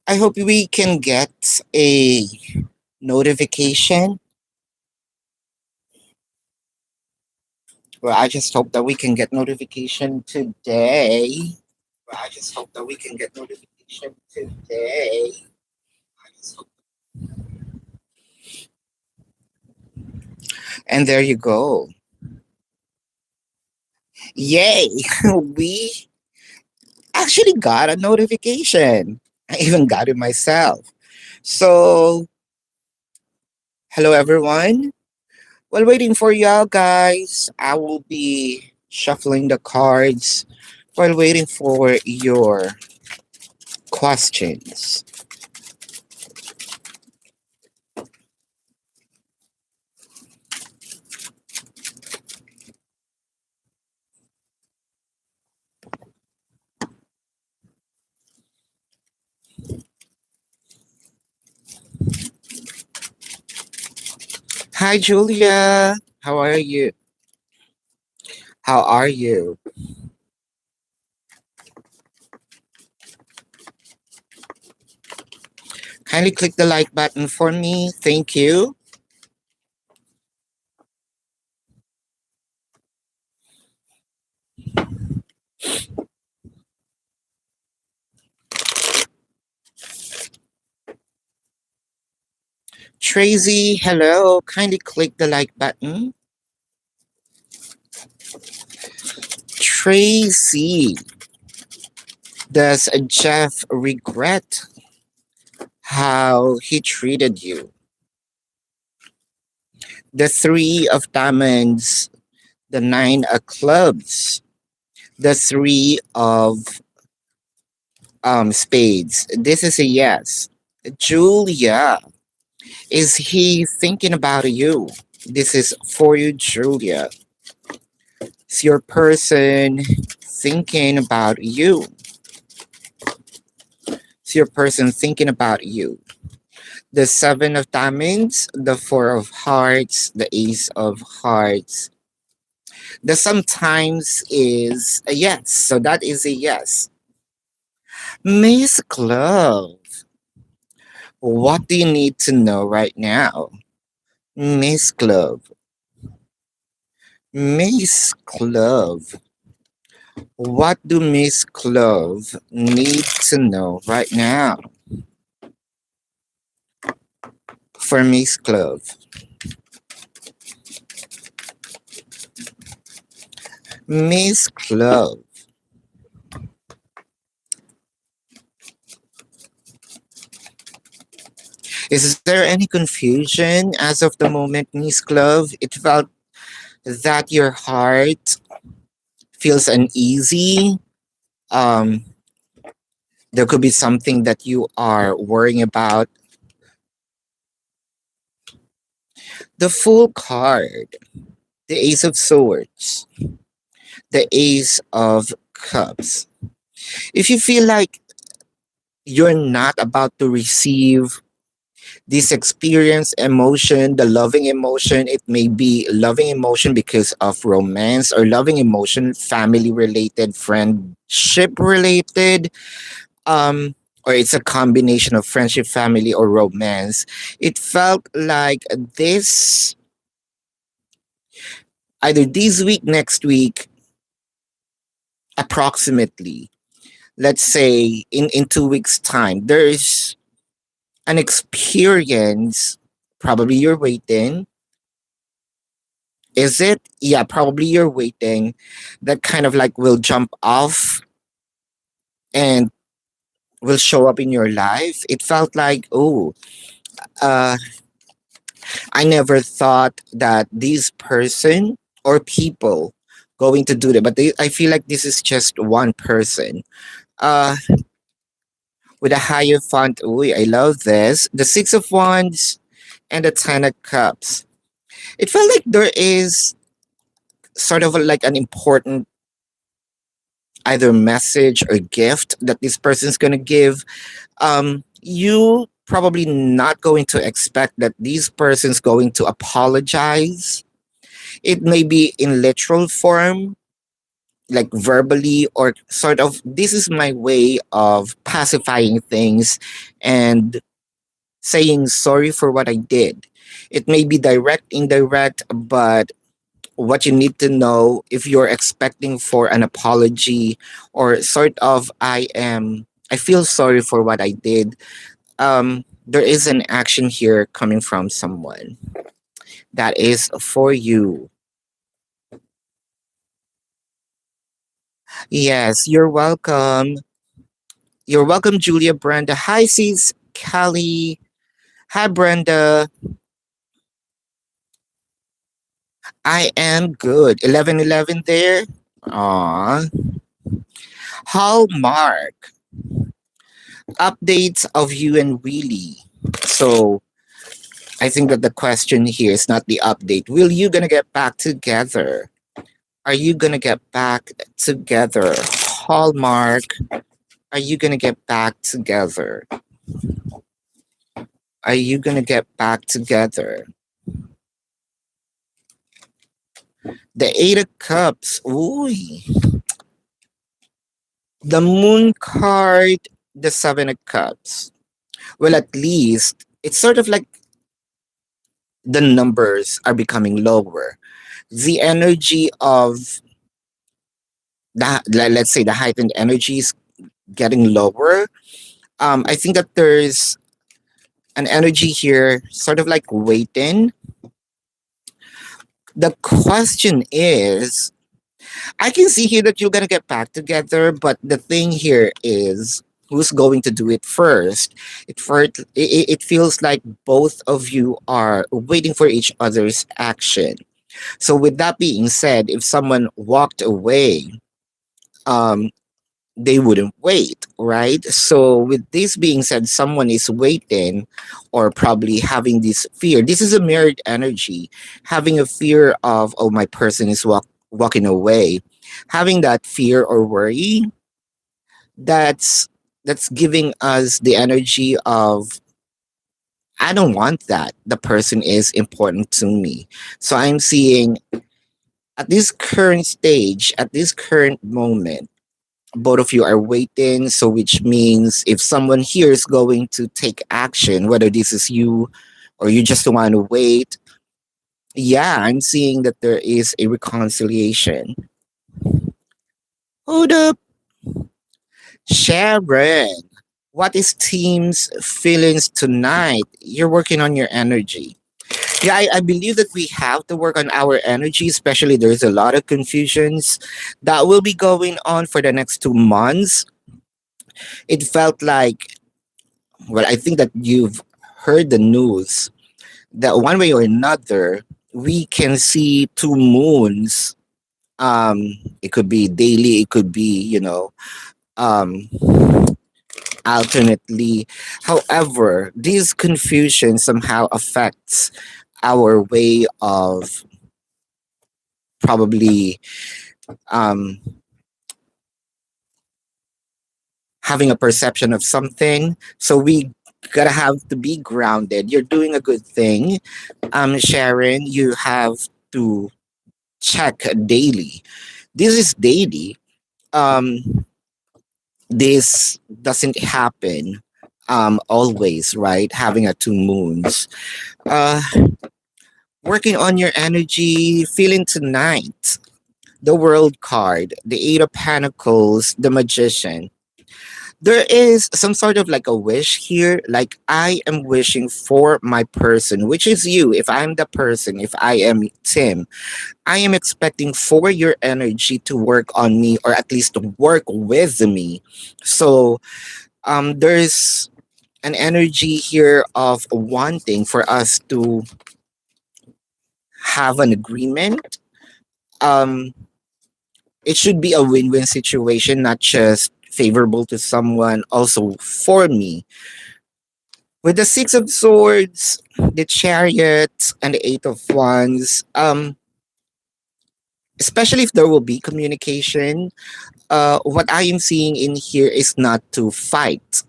I hope we can get a notification. Well, I just hope that we can get notification today. Well, I just hope that we can get notification today. I just hope- And there you go. Yay! We actually got a notification. I even got it myself. So, hello everyone. While waiting for y'all guys, I will be shuffling the cards while waiting for your questions. Hi, Julia. How are you? How are you? Kindly click the like button for me. Thank you. Tracy, hello. Kindly click the like button. Tracy, does Jeff regret how he treated you? The three of diamonds, the nine of clubs, the three of spades. This is a yes. Julia, is he thinking about you? This is for you, Julia. Is your person thinking about you? Is your person thinking about you? The seven of diamonds, the four of hearts, the ace of hearts. The sometimes is a yes. So that is a yes. Miss Glove, what do you need to know right now? Miss Glove. Miss Glove. What do Miss Glove need to know right now for Miss Glove? Miss Glove. Is there any confusion as of the moment, Miss Glove? It felt that your heart feels uneasy. Um, there could be something that you are worrying about. The full card, the Ace of Swords, the Ace of Cups. If you feel like you're not about to receive this experience emotion, the loving emotion, it may be loving emotion because of romance or loving emotion, family related, friendship related, or it's a combination of friendship, family, or romance. It felt like this either this week, next week, approximately, let's say in 2 weeks' time, there's an experience, probably you're waiting. Is it? Yeah, probably you're waiting. That kind of like will jump off and will show up in your life. It felt like, oh, uh, I never thought that this person or people going to do that. But I feel like this is just one person. Uh, with a higher font. Ooh, I love this. The Six of Wands and the Ten of Cups. It felt like there is sort of like an important either message or gift that this person's going to give. You probably not going to expect that this person's going to apologize. It may be in literal form, like verbally, or sort of this is my way of pacifying things and saying sorry for what I did. It may be direct, indirect, but what you need to know, if you're expecting for an apology, or sort of I feel sorry for what I did, there is an action here coming from someone that is for you. Yes, you're welcome. You're welcome, Julia. Brenda. Hi, sis Callie. Hi, Brenda. I am good. 11:11 there. Aw. Hallmark. Updates of you and Willie. So I think that the question here is not the update. Will you gonna get back together? Are you gonna get back together? Hallmark. Are you gonna get back together? Are you gonna get back together? The Eight of Cups. Ooh. The Moon card. The Seven of Cups. Well, at least it's sort of like the numbers are becoming lower. The energy of let's say the heightened energy is getting lower. I think that there's an energy here, sort of like waiting. The question is, I can see here that you're gonna get back together, but the thing here is, who's going to do it first? It feels like both of you are waiting for each other's action. So with that being said, if someone walked away, um, they wouldn't wait, right? So with this being said, someone is waiting, or probably having this fear. This is a mirrored energy, having a fear of, oh, my person is walking away, having that fear or worry. That's that's giving us the energy of, I don't want that. The person is important to me. So I'm seeing, at this current stage, at this current moment, both of you are waiting. So which means if someone here is going to take action, whether this is you or you just want to wait, yeah, I'm seeing that there is a reconciliation. Hold up, Sharon. What is team's feelings tonight? You're working on your energy. Yeah, I believe that we have to work on our energy, especially there's a lot of confusions that will be going on for the next 2 months. It felt like, well, I think that you've heard the news that one way or another, we can see two moons. It could be daily, it could be, um, alternately. However, this confusion somehow affects our way of probably um, having a perception of something. So we gotta have to be grounded. You're doing a good thing, Sharon. You have to check daily. This is daily. Um, this doesn't happen always, right? Having a two moons. Uh, Working on your energy, feeling tonight. The World card, the Eight of Pentacles, the Magician. There is some sort of like a wish here. Like, I am wishing for my person, which is you. If I'm the person, if I am Tim, I am expecting for your energy to work on me, or at least to work with me. So there's an energy here of wanting for us to have an agreement. Um, it should be a win-win situation, not just favorable to someone, also for me. With the Six of Swords, the Chariot, and the Eight of Wands, especially if there will be communication, what I am seeing in here is not to fight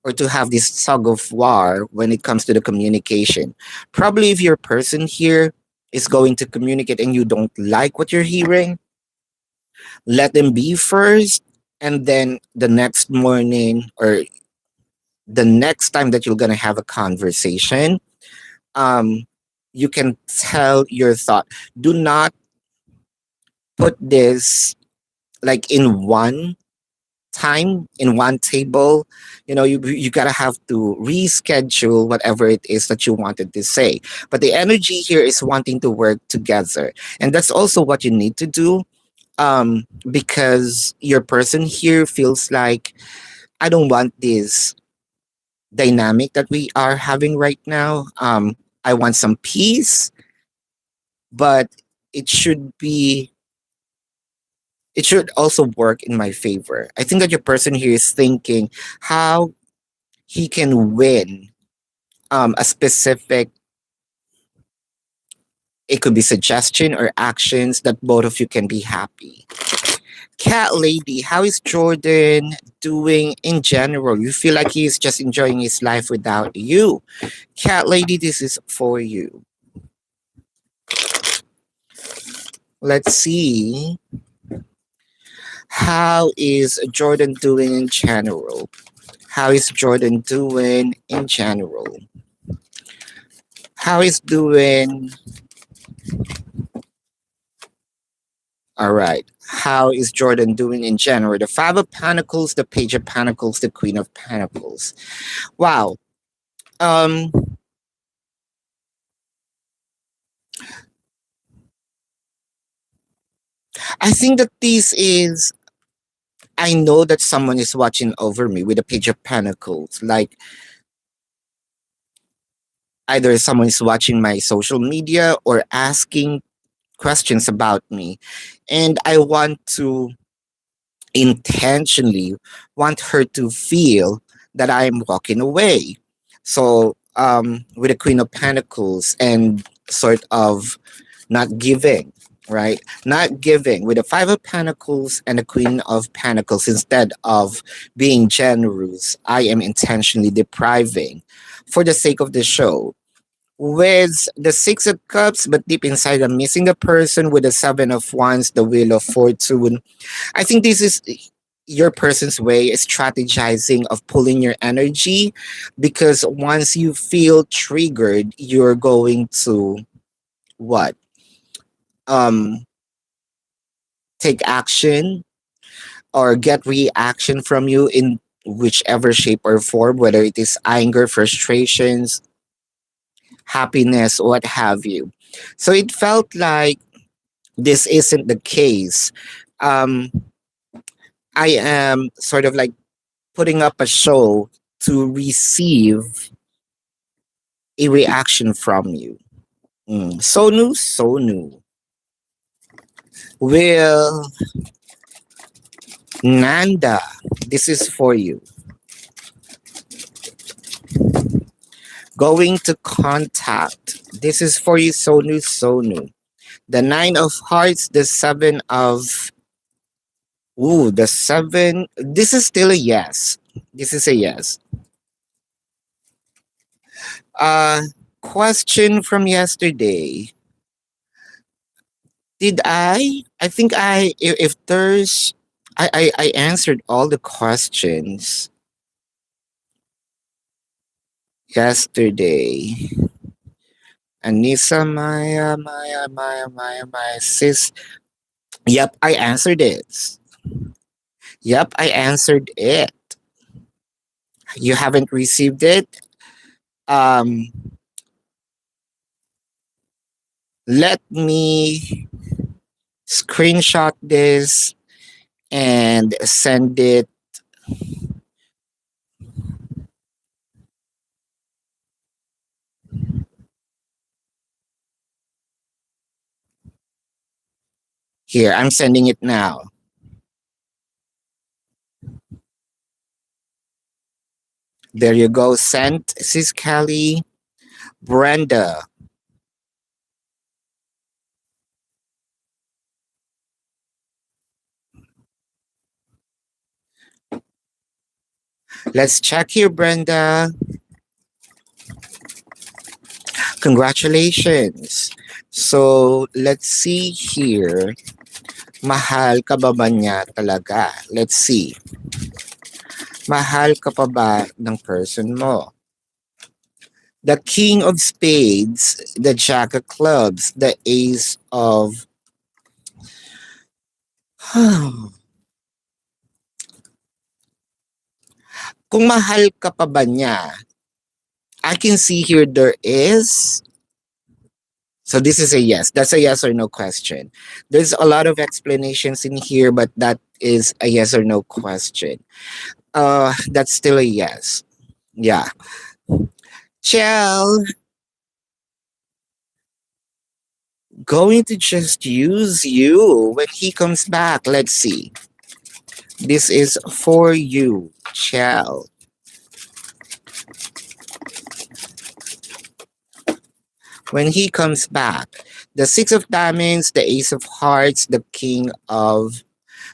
or to have this tug of war when it comes to the communication. Probably if your person here is going to communicate and you don't like what you're hearing, Let them be first, and then the next morning or the next time that you're gonna have a conversation, um, you can tell your thought. Do not put this like in one time in one table. You gotta have to reschedule whatever it is that you wanted to say, but the energy here is wanting to work together, and that's also what you need to do, because your person here feels like, I don't want this dynamic that we are having right now. I want some peace, but it should be it should also work in my favor. I think that your person here is thinking how he can win a specific, it could be suggestion or actions that both of you can be happy. Cat lady, how is Jordan doing in general? You feel like he's just enjoying his life without you. Cat lady, this is for you. Let's see. How is Jordan doing in general? How is Jordan doing in general? How is doing? All right. How is Jordan doing in general? The Five of Pentacles, the Page of Pentacles, the Queen of Pentacles. Wow. Um, I think that this is. I know that someone is watching over me with the Page of Pentacles. Like either someone is watching my social media or asking questions about me, and I want to intentionally want her to feel that I'm walking away. So, with the Queen of Pentacles and sort of not giving, right? Not giving with the Five of Pentacles and the Queen of Pentacles, instead of being generous, I am intentionally depriving for the sake of the show. With the Six of Cups, but deep inside, I'm missing a person with the Seven of Wands, the Wheel of Fortune. I think this is your person's way of strategizing of pulling your energy, because once you feel triggered, you're going to what? Um Take action or get reaction from you in whichever shape or form, whether it is anger, frustrations, happiness, what have you. So it felt like this isn't the case. Um, I am sort of like putting up a show to receive a reaction from you. So new, so new. Well, Nanda, this is for you. Going to contact. This is for you, so new, so new. The Nine of Hearts, the Seven of. Ooh, the Seven. This is still a yes. This is a yes. Uh, Question from yesterday. Did I? I think if there's. I answered all the questions yesterday. Anissa, Maya, sis. Yep, I answered it. Yep, I answered it. You haven't received it? Um, Let me screenshot this and send it. Here, I'm sending it now. There you go. Sent, Sis Kelly. Brenda. Let's check here, Brenda. Congratulations. So let's see here. Mahal ka ba ba niya talaga? Let's see. Mahal ka pa ba ng person mo? The king of spades, the jack of clubs, the ace of kung mahal ka pa ba niya, I can see here there is. So this is a yes. That's a yes or no question. There's a lot of explanations in here, but that is a yes or no question. That's still a yes. Yeah. Chell, going to just use you when he comes back. Let's see. This is for you, Chell. When he comes back, the six of diamonds, the ace of hearts, the king of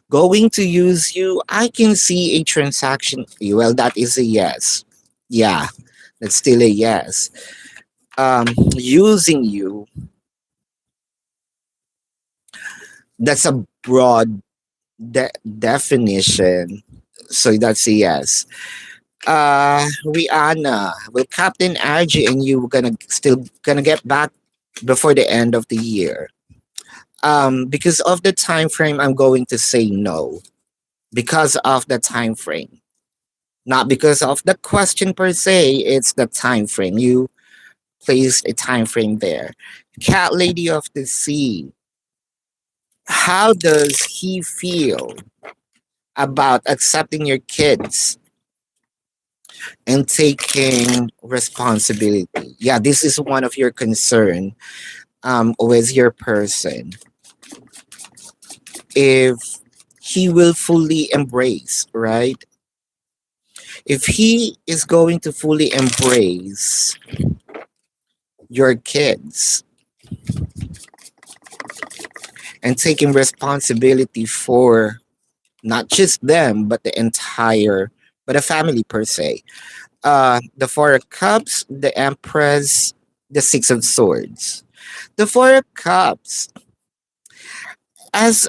going to use you. I can see a transaction. Well, that is a yes. Yeah, that's still a yes. Using you, that's a broad definition. So that's a yes. Rihanna, will Captain RG and you gonna still gonna get back before the end of the year? Because of the time frame, I'm going to say no. Because of the time frame, not because of the question per se. It's the time frame. You placed a time frame there. Cat Lady of the Sea. How does he feel about accepting your kids and taking responsibility? Yeah, this is one of your concern with your person. If he will fully embrace, right? If he is going to fully embrace your kids and taking responsibility for not just them, but the entire, but a family per se. The Four of Cups, the Empress, the Six of Swords. The Four of Cups, as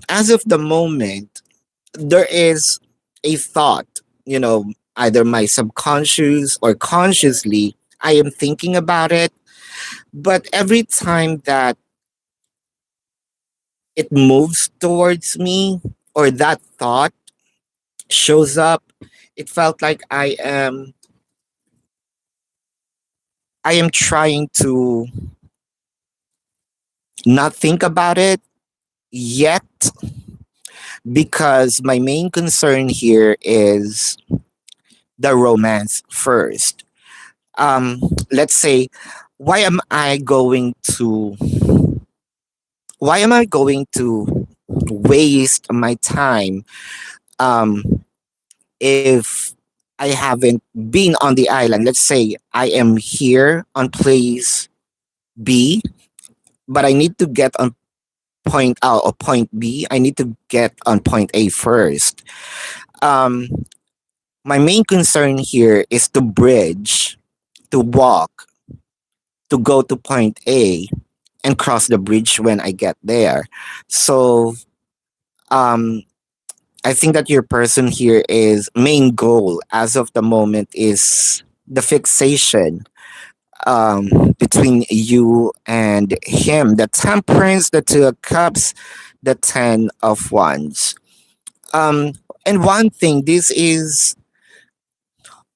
as of the moment, there is a thought, you know, either my subconscious or consciously, I am thinking about it. But every time that it moves towards me or that thought shows up, it felt like I am trying to not think about it yet, because my main concern here is the romance first. Let's say, why am I going to why am I going to waste my time um if I haven't been on the island? Let's say I am here on place B, but I need to get on point A or point B. I need to get on point A first. Um, my main concern here is to bridge, to walk, to go to point A and cross the bridge when I get there. So um, I think that your person here is main goal as of the moment is the fixation between you and him. The temperance, the two of cups, the 10 of wands. Um, and one thing, this is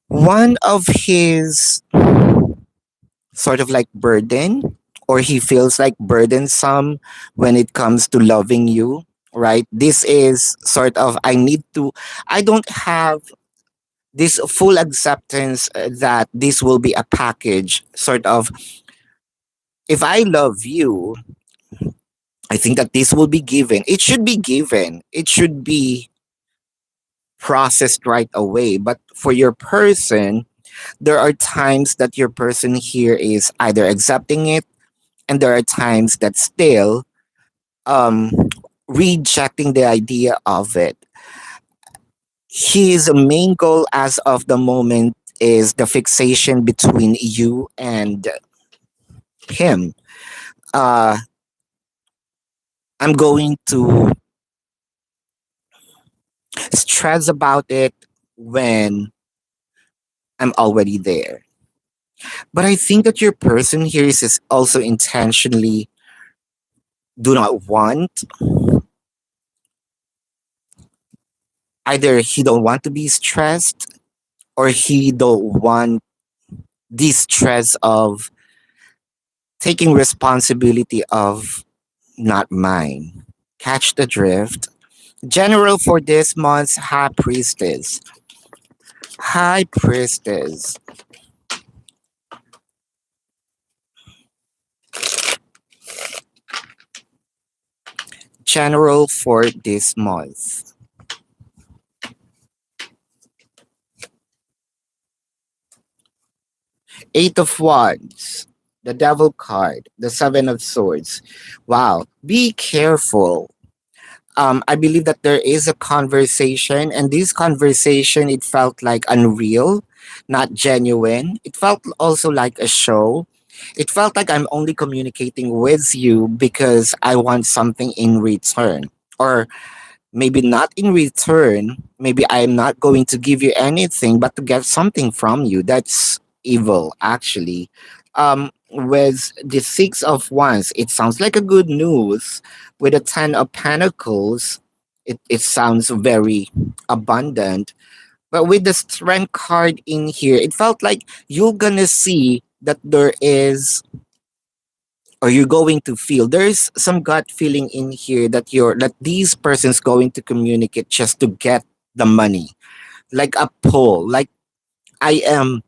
one of his sort of like burden, or he feels like burdensome when it comes to loving you, right? This is sort of, I don't have this full acceptance that this will be a package, sort of. If I love you, I think that this will be given. It should be given. It should be processed right away. But for your person, there are times that your person here is either accepting it, and there are times that still um, rejecting the idea of it. His main goal as of the moment is the fixation between you and him. Uh, I'm going to stress about it when I'm already there. But I think that your person here is also intentionally do not want, either he don't want to be stressed or he don't want the stress of taking responsibility of not mine. Catch the drift. General for this month's High Priestess. High Priestess. General for this month. Eight of Wands. The Devil card. The Seven of Swords. Wow. Be careful. I believe that there is a conversation, and this conversation, it felt like unreal, not genuine. It felt also like a show. It felt like I'm only communicating with you because I want something in return. Or maybe not in return. Maybe I'm not going to give you anything, but to get something from you. That's evil, actually. With the Six of Wands, it sounds like a good news. With the Ten of Pentacles, it sounds very abundant. But with the Strength card in here, it felt like you're gonna see that there is, or you're going to feel there's some gut feeling in here that these persons going to communicate just to get the money, like a pull, like I am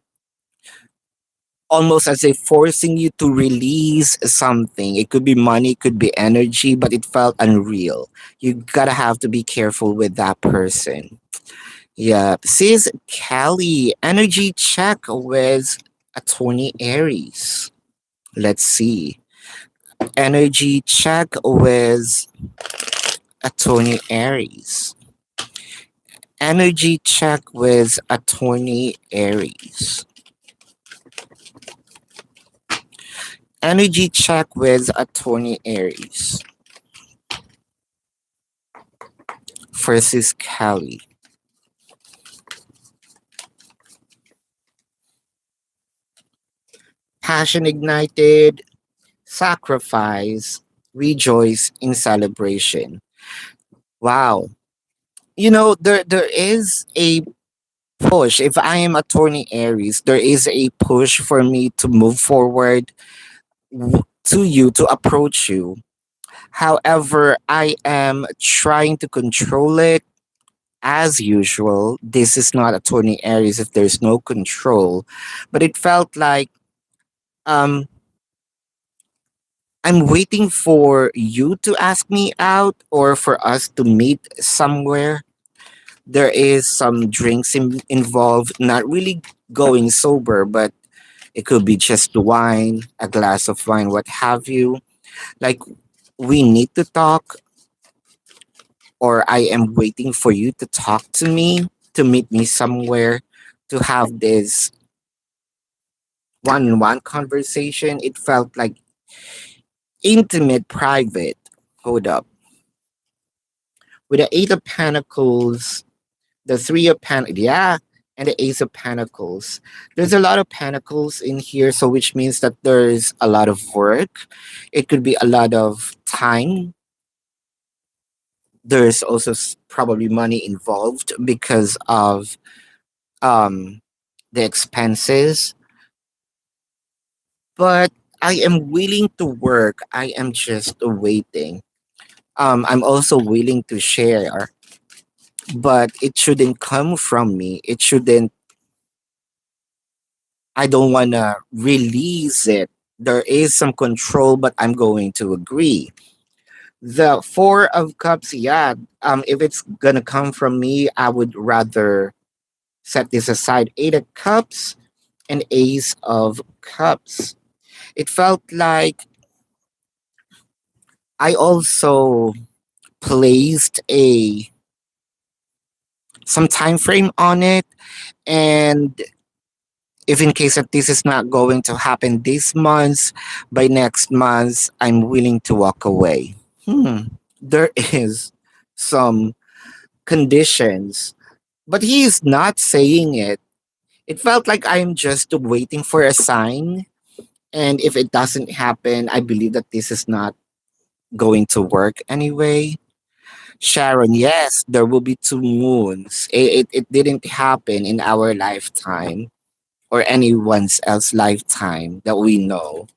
almost as if forcing you to release something. It could be money, it could be energy, but it felt unreal. You gotta have to be careful with that person. Yeah, sis Kelly, energy check with attorney Aries. Let's see, energy check with attorney Aries. Energy check with attorney Aries. Energy check with attorney Aries. Versus Cali. Passion ignited, sacrifice, rejoice in celebration. Wow. There is a push. If I am attorney Aries, there is a push for me to move forward to you, to approach you. However, I am trying to control it as usual. This is not attorney Aries if there's no control. But it felt like um I'm waiting for you to ask me out or for us to meet somewhere. There is some drinks involved, not really going sober, but it could be just wine, a glass of wine, what have you. Like, we need to talk, or I am waiting for you to talk to me, to meet me somewhere, to have this one on one conversation. It felt like intimate, private. Hold up. With the Eight of Pentacles, the Three of Pentacles, yeah, and the Ace of Pentacles. There's a lot of Pentacles in here, so which means that there's a lot of work. It could be a lot of time. There's also probably money involved because of um the expenses, but I am willing to work. I am just waiting. I'm also willing to share, but it shouldn't come from me. It shouldn't. I don't want to release it. There is some control, but I'm going to agree. The Four of Cups, yeah. If it's gonna come from me, I would rather set this aside. Eight of Cups and Ace of Cups. It felt like I also placed a some time frame on it, and if in case that this is not going to happen this month, by next month I'm willing to walk away. there is some conditions, but he is not saying it. It felt like I'm just waiting for a sign. And if it doesn't happen, I believe that this is not going to work anyway. Sharon, yes, there will be two moons. It didn't happen in our lifetime or anyone's else lifetime that we know.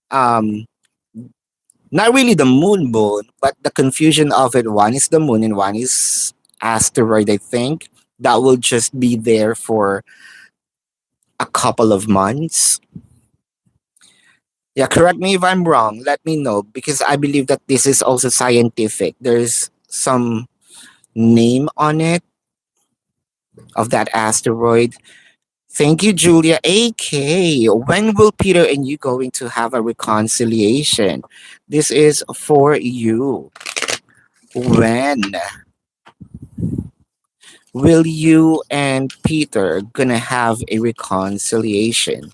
Um, Not really the moon, but the confusion of it. One is the moon and one is asteroid, I think. That will just be there for a couple of months. Yeah, correct me if I'm wrong. Let me know because I believe that this is also scientific. There's some name on it of that asteroid. Thank you, Julia. AK, when will Peter and you going to have a reconciliation? This is for you. When will you and Peter gonna have a reconciliation?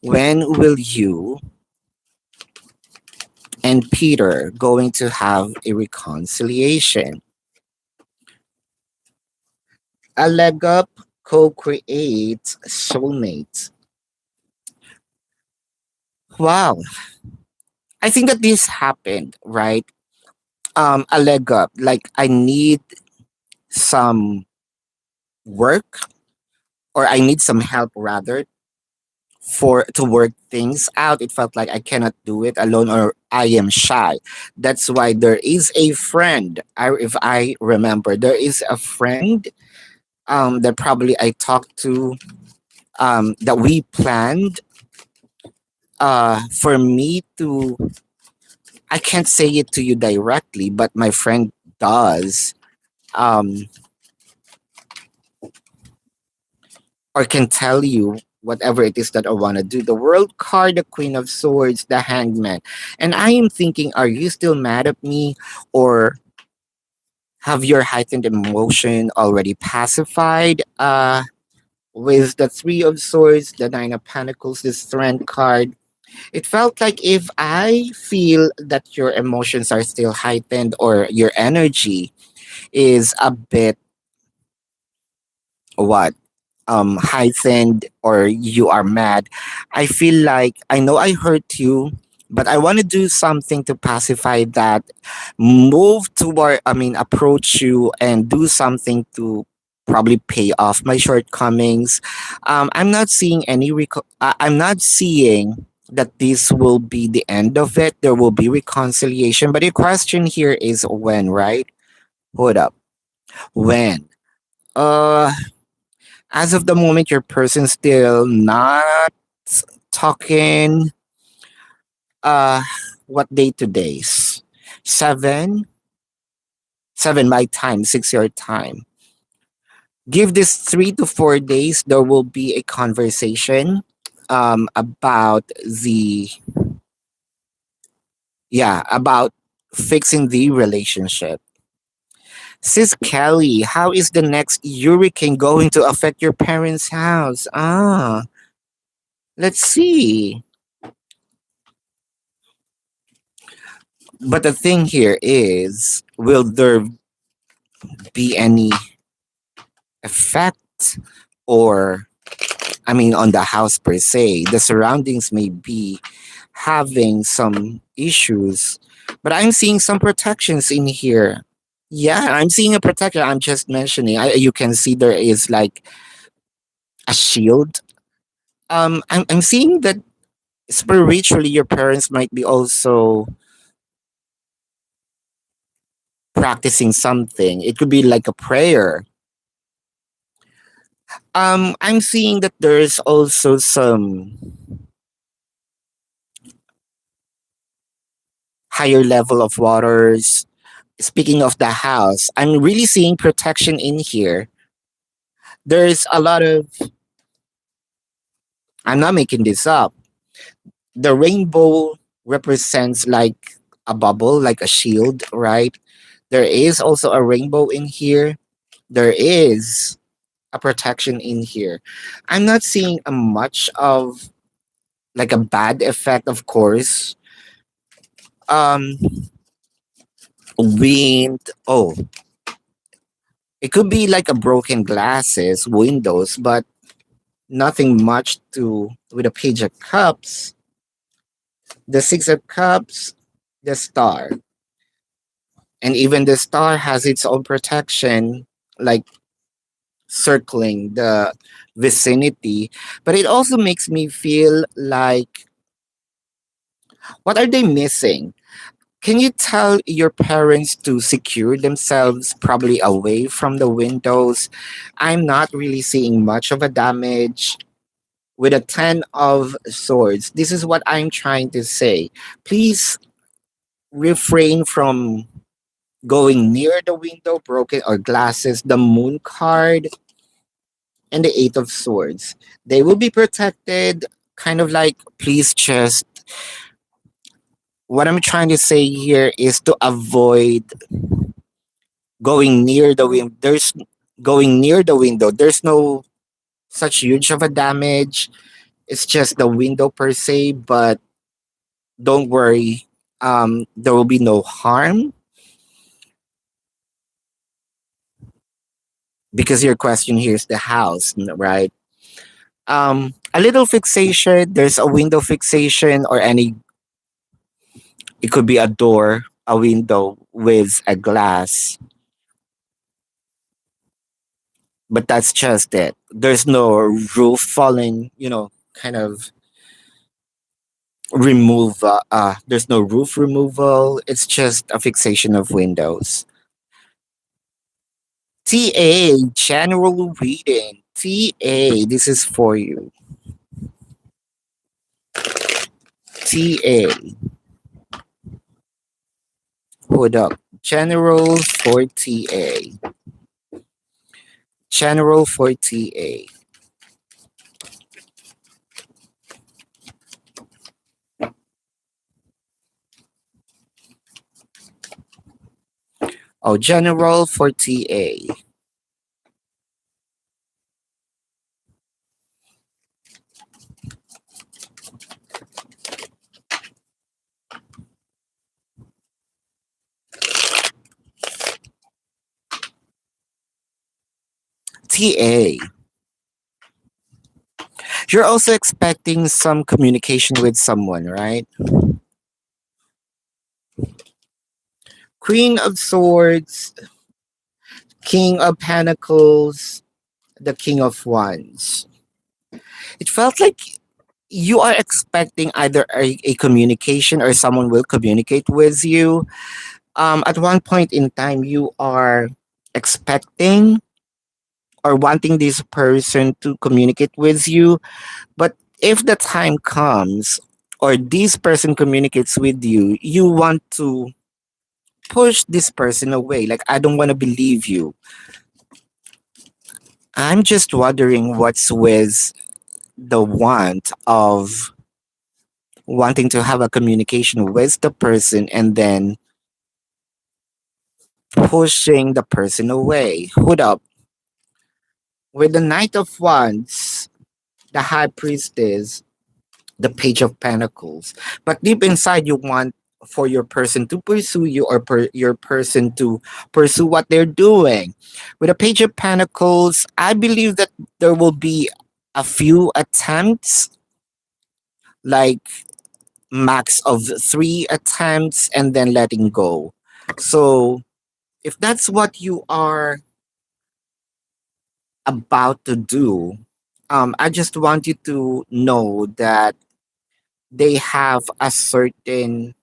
When will you and Peter going to have a reconciliation? A leg up co-create soulmates. Wow, I think that this happened, right? A leg up. Like I need some work or I need some help rather for to work things out. It felt like I cannot do it alone or I am shy. That's why there is a friend. If I remember, there is a friend that probably I talked to that we planned for me to. I can't say it to you directly, but my friend does. Um, or can tell you whatever it is that I want to do. The World card, the Queen of Swords, the Hangman. And I am thinking, are you still mad at me? Or have your heightened emotion already pacified? With the Three of Swords, the Nine of Pentacles, the Strength card, it felt like if I feel that your emotions are still heightened or your energy is a bit what heightened or you are mad, I feel like I know I hurt you, but I want to do something to pacify that, move toward, I mean, approach you and do something to probably pay off my shortcomings. I'm not seeing I'm not seeing that this will be the end of it. There will be reconciliation, but the question here is when, right? Hold up. When? Uh, as of the moment, your person still not talking. Uh, what day today's? 7 my time, 6 your time. Give this 3 to 4 days. There will be a conversation about the about fixing the relationship. Sis Kelly, how is the next hurricane going to affect your parents' house? Let's see. But the thing here is, will there be any effect or, I mean, on the house per se? The surroundings may be having some issues, but I'm seeing some protections in here. Yeah, I'm seeing a protection. I'm just mentioning. You can see there is like a shield. I'm seeing that spiritually your parents might be also practicing something. It could be like a prayer. I'm seeing that there is also some higher level of waters. Speaking of the house, I'm really seeing protection in here. There's a lot of, I'm not making this up. The rainbow represents like a bubble, like a shield, right? There is also a rainbow in here. There is a protection in here. I'm not seeing a much of like a bad effect, of course. Um, wind. Oh, it could be like a broken glasses, windows, but nothing much to with a page of cups, the six of cups, the star. And even the star has its own protection, like circling the vicinity. But it also makes me feel like, what are they missing? Can you tell your parents to secure themselves probably away from the windows? I'm not really seeing much of a damage with a 10 of swords. This is what I'm trying to say. Please refrain from going near the window, broken or glasses, the moon card, and the eight of swords. They will be protected. Kind of like, please just, what I'm trying to say here is to avoid going near the window. There's going near the window. There's no such huge of a damage. It's just the window per se, but don't worry. There will be no harm because your question here is the house, right? A little fixation. There's a window fixation or any. It could be a door, a window with a glass, but that's just it. There's no roof falling. Kind of remove. There's no roof removal. It's just a fixation of windows. TA, general reading. TA, this is for you. TA, hold up. General for TA. General for TA. Oh, general for TA. TA. You're also expecting some communication with someone, right? Queen of Swords, King of Pentacles, the King of Wands. It felt like you are expecting either a communication or someone will communicate with you. At one point in time, you are expecting or wanting this person to communicate with you. But if the time comes or this person communicates with you, you want to push this person away. Like, I don't want to believe you. I'm just wondering what's with the want of wanting to have a communication with the person and then pushing the person away. Hold up. With the Knight of Wands, the High Priestess, the Page of Pentacles. But deep inside, you want for your person to pursue you or your person to pursue what they're doing. With the Page of Pentacles, I believe that there will be a few attempts, like max of three attempts, and then letting go. So if that's what you are about to do, I just want you to know that they have a certain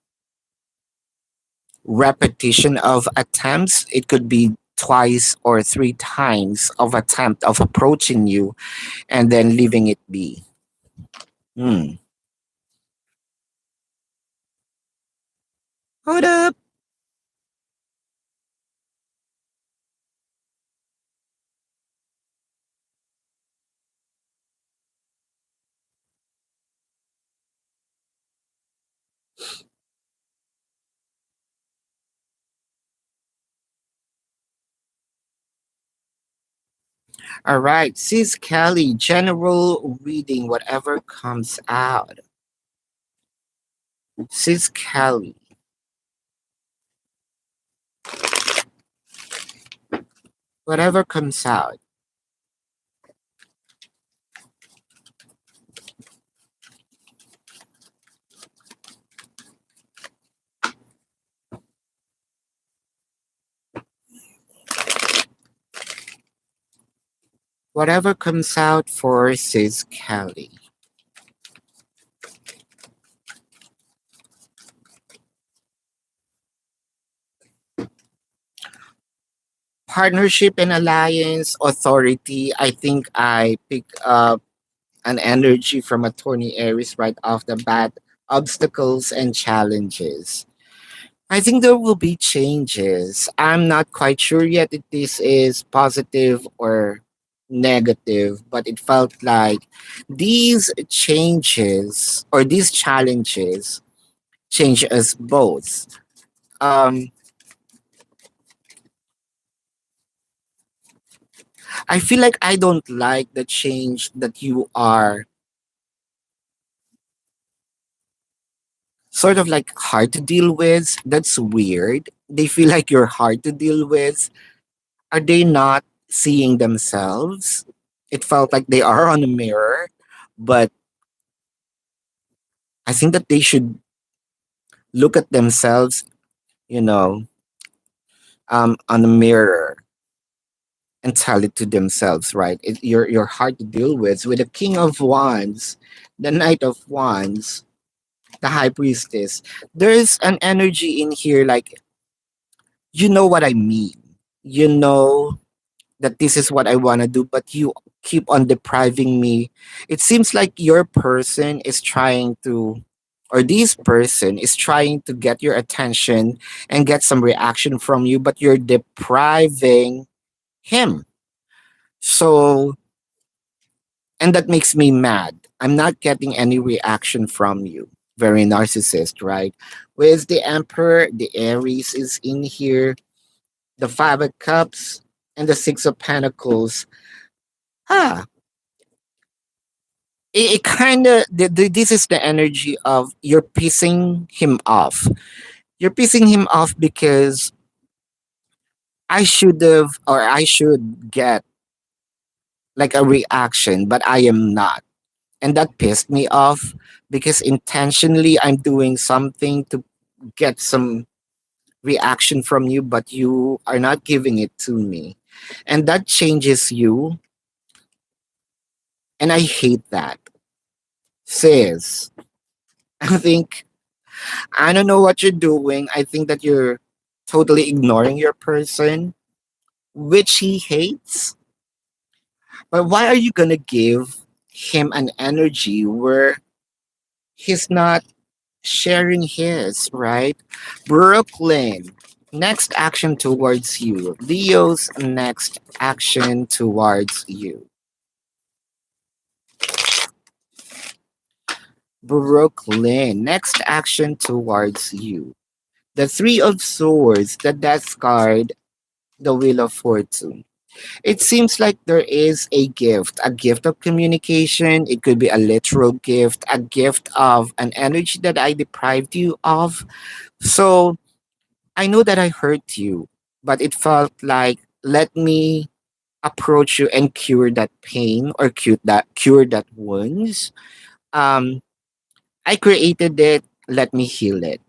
repetition of attempts. It could be twice or three times of attempt of approaching you and then leaving it be. Hmm. Hold up. All right, Sis Kelly, general reading, whatever comes out. Sis Kelly. Whatever comes out, whatever comes out for Sis Kelly. Partnership and alliance, authority. I think I pick up an energy from attorney Aries right off the bat. Obstacles and challenges. I think there will be changes. I'm not quite sure yet if this is positive or negative, but it felt like these changes or these challenges change us both. Um, I feel like I don't like the change that you are sort of like hard to deal with. That's weird. They feel like you're hard to deal with. Are they not seeing themselves? It felt like they are on a mirror, but I think that they should look at themselves, you know, on a mirror and tell it to themselves, right? You're hard to deal with the King of Wands, the Knight of Wands, the High Priestess. There's an energy in here, like you know what I mean. You know that this is what I want to do, but you keep on depriving me. It seems like your person is trying to, or this person is trying to get your attention and get some reaction from you, but you're depriving him. So, and that makes me mad. I'm not getting any reaction from you. Very narcissist, right? With the Emperor, the Aries is in here, the Five of Cups, and the Six of Pentacles. Ah, it kind of this is the energy of you're pissing him off. You're pissing him off because I should have or I should get like a reaction, but I am not. And that pissed me off because intentionally I'm doing something to get some reaction from you, but you are not giving it to me. And that changes you. And I hate that. Sis, I think I don't know what you're doing. I think that you're totally ignoring your person, which he hates. But why are you gonna give him an energy where he's not sharing his, right? Brooklyn, next action towards you. Leo's next action towards you. Brooklyn, next action towards you. The Three of Swords, the Death card, the Wheel of Fortune. It seems like there is a gift of communication. It could be a literal gift, a gift of an energy that I deprived you of. So I know that I hurt you, but it felt like let me approach you and cure that pain or cure that wounds. Um, I created it. Let me heal it.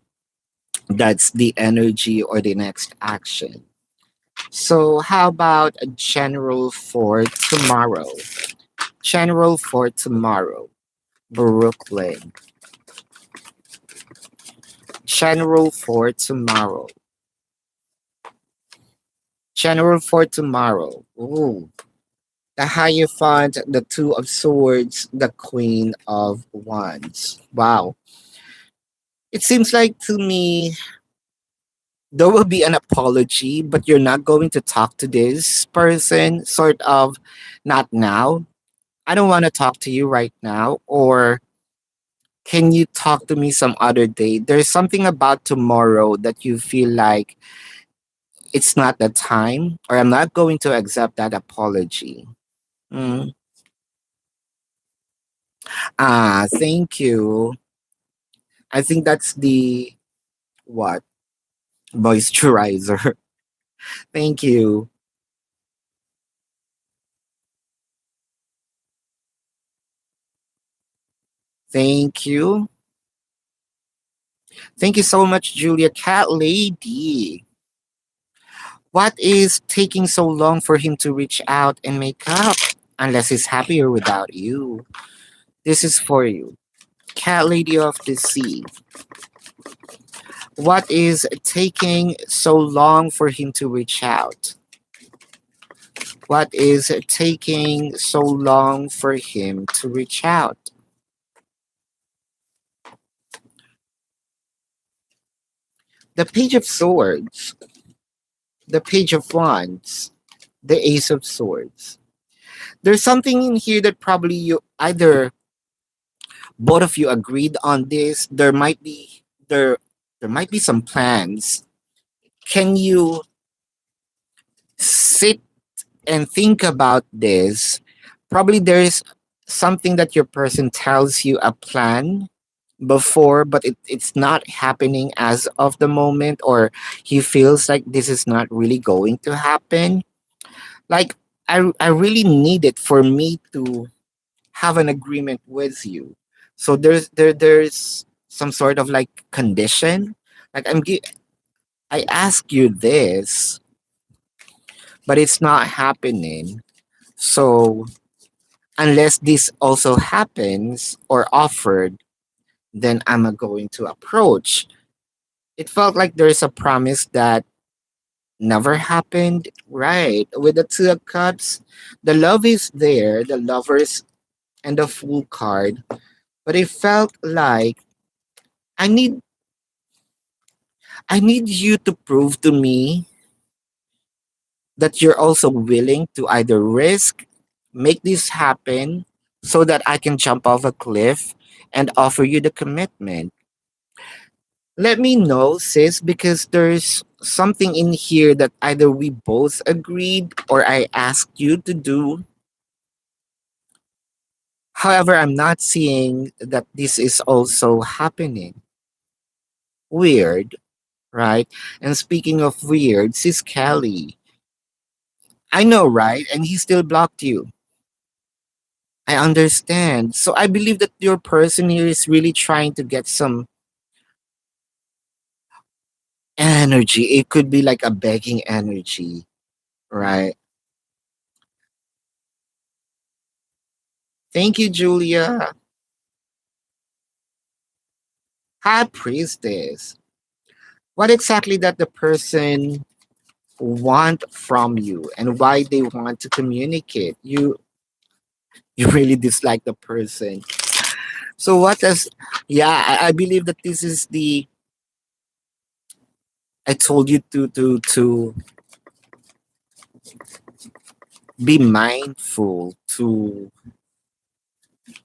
That's the energy or the next action. So how about a general for tomorrow? General for tomorrow. Brooklyn. General for tomorrow. General for tomorrow. Ooh. The Hierophant, the Two of Swords, the Queen of Wands. Wow. It seems like to me there will be an apology, but you're not going to talk to this person, sort of, not now. I don't want to talk to you right now, or can you talk to me some other day? There's something about tomorrow that you feel like it's not the time, or I'm not going to accept that apology. Mm. Ah, thank you. I think that's the what? Moisturizer. Thank you. Thank you. Thank you so much, Julia. Cat Lady. What is taking so long for him to reach out and make up? Unless he's happier without you. This is for you. Cat Lady of the Sea. What is taking so long for him to reach out? What is taking so long for him to reach out? The Page of Swords, the Page of Wands, the Ace of Swords. There's something in here that probably you either both of you agreed on this. There might be some plans. Can you sit and think about this? Probably there's something that your person tells you a plan before, but it's not happening as of the moment, or he feels like this is not really going to happen. Like, I really need it for me to have an agreement with you. So there's some sort of like condition. Like I ask you this, but it's not happening. So unless this also happens or offered, then I'm going to approach. It felt like there's a promise that never happened. Right. With the Two of Cups, the love is there, the lovers and the Fool card. But it felt like I need I need you to prove to me that you're also willing to either risk, make this happen so that I can jump off a cliff and offer you the commitment. Let me know, sis, because there's something in here that either we both agreed or I asked you to do. However, I'm not seeing that this is also happening. Weird, right? And speaking of weird, sis Kelly, I know, right? And he still blocked you. I understand. So I believe that your person here is really trying to get some energy. It could be like a begging energy, right? Thank you, Julia. High priestess. What exactly that the person want from you and why they want to communicate? You really dislike the person. So what does yeah, I believe that this is the I told you to be mindful to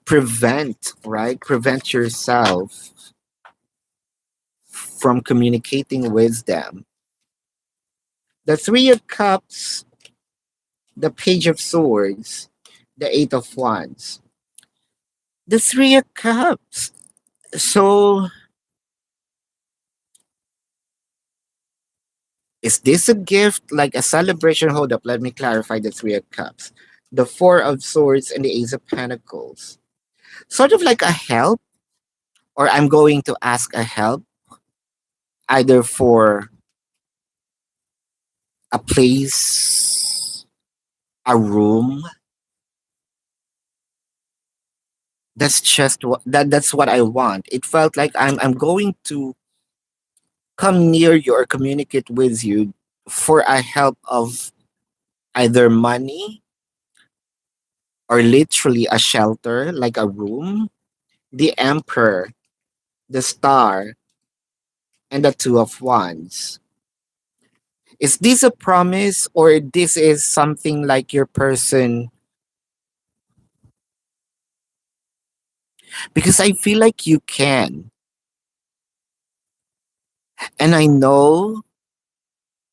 prevent yourself from communicating with them. The Three of Cups, the Page of Swords, the Eight of Wands. The Three of Cups. So, is this a gift, like a celebration? Hold up, let me clarify the Three of Cups. The Four of Swords and the Ace of Pentacles. Sort of like a help, or I'm going to ask a help, either for a place, a room. That's what I want. It felt like I'm going to come near you or communicate with you for a help of either money or literally a shelter, like a room, the Emperor, the Star, and the Two of Wands. Is this a promise or this is something like your person? Because I feel like you can. And I know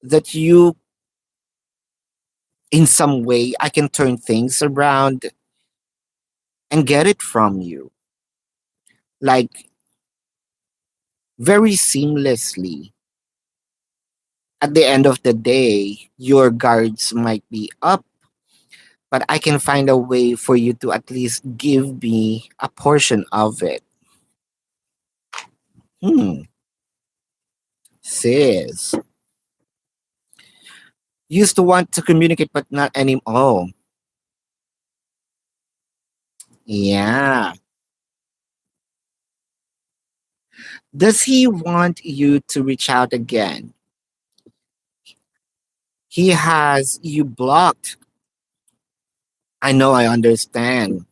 that you, in some way, I can turn things around and get it from you. Like very seamlessly. At the end of the day, your guards might be up, but I can find a way for you to at least give me a portion of it. Hmm, sis. Used to want to communicate, but not anymore. Oh, yeah. Does he want you to reach out again? He has you blocked. I know, I understand.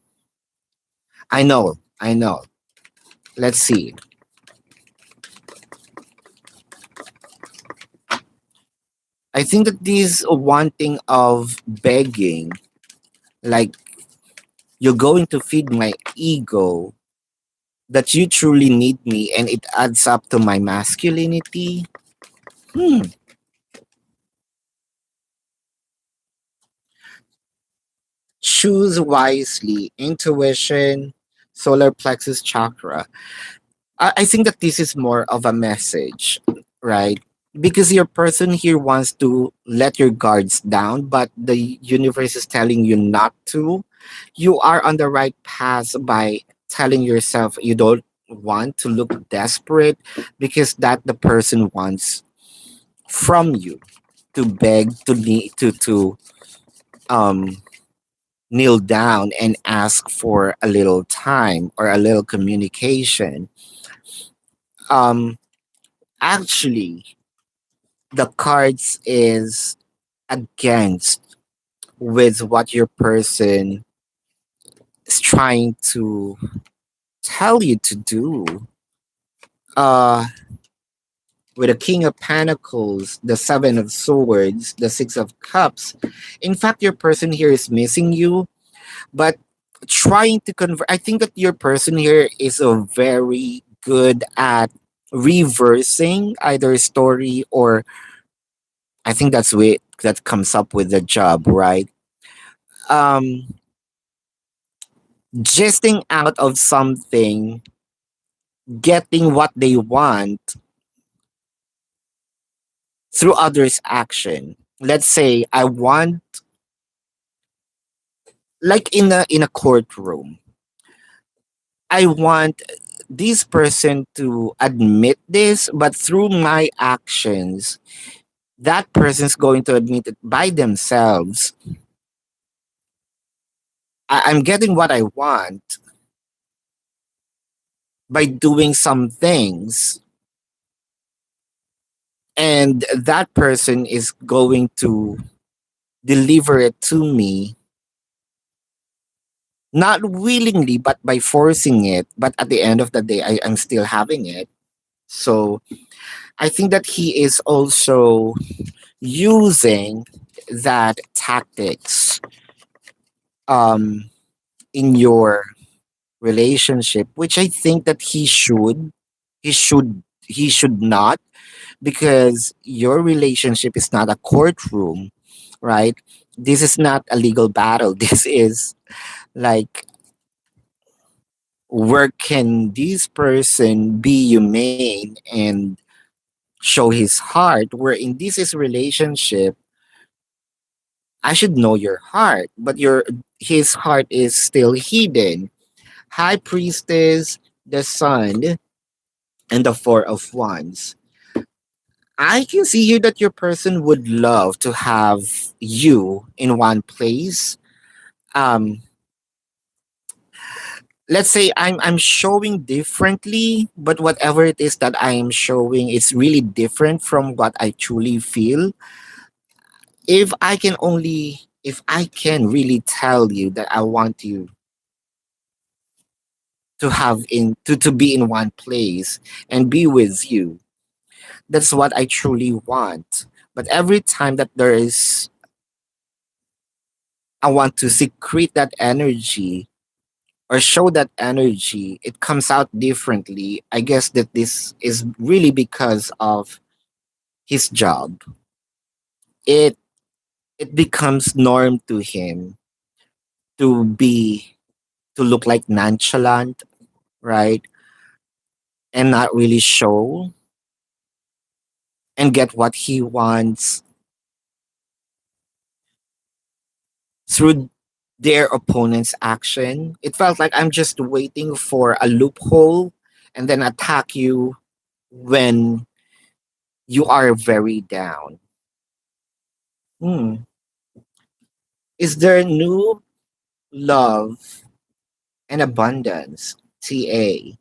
I know, I know. Let's see. I think that this wanting of begging, like you're going to feed my ego, that you truly need me and it adds up to my masculinity. Hmm. Choose wisely. Intuition, solar plexus chakra. I think that this is more of a message, right? Because your person here wants to let your guards down, but the universe is telling you not to. You are on the right path by telling yourself you don't want to look desperate because that the person wants from you to beg to um kneel down and ask for a little time or a little communication. um Actually, the cards is against with what your person is trying to tell you to do. Uh, with the King of Pentacles, the Seven of Swords, the Six of Cups. In fact, your person here is missing you, but trying to convert. I think that your person here is a very good at reversing either story or I think that's way that comes up with the job, right? Um, Gisting out of something, getting what they want through others' action. Let's say I want, like in a courtroom, I want this person to admit this, but through my actions, that person's going to admit it by themselves. I'm getting what I want by doing some things, and that person is going to deliver it to me, not willingly, but by forcing it. But at the end of the day, I'm still having it. So I think that he is also using that tactics um, in your relationship, which I think that he should not, because your relationship is not a courtroom, right? This is not a legal battle. This is like, where can this person be humane and show his heart? Where in this is relationship, I should know your heart, but your his heart is still hidden. High Priestess, the Sun, and the Four of Wands. I can see here that your person would love to have you in one place. Um, let's say I'm showing differently, but whatever it is that I am showing, it's really different from what I truly feel. If I can really tell you that I want you to be in one place and be with you, that's what I truly want. But every time that there is I want to secrete that energy or show that energy, it comes out differently. I guess that this is really because of his job. It it becomes norm to him to be to look like nonchalant, right? And not really show and get what he wants through their opponent's action. It felt like I'm just waiting for a loophole and then attack you when you are very down. Hmm. Is there new love and abundance? TA.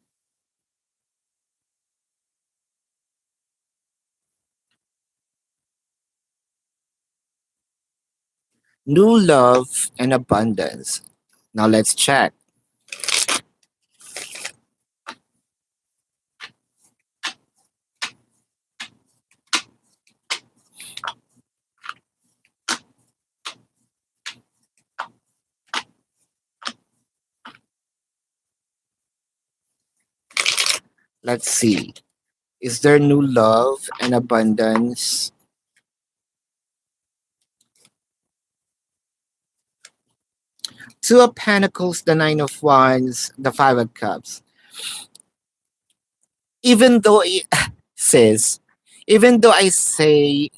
New love and abundance. Now let's check. Let's see. Is there new love and abundance? Two of Pentacles, the Nine of Wands, the Five of Cups. Even though it says, even though I say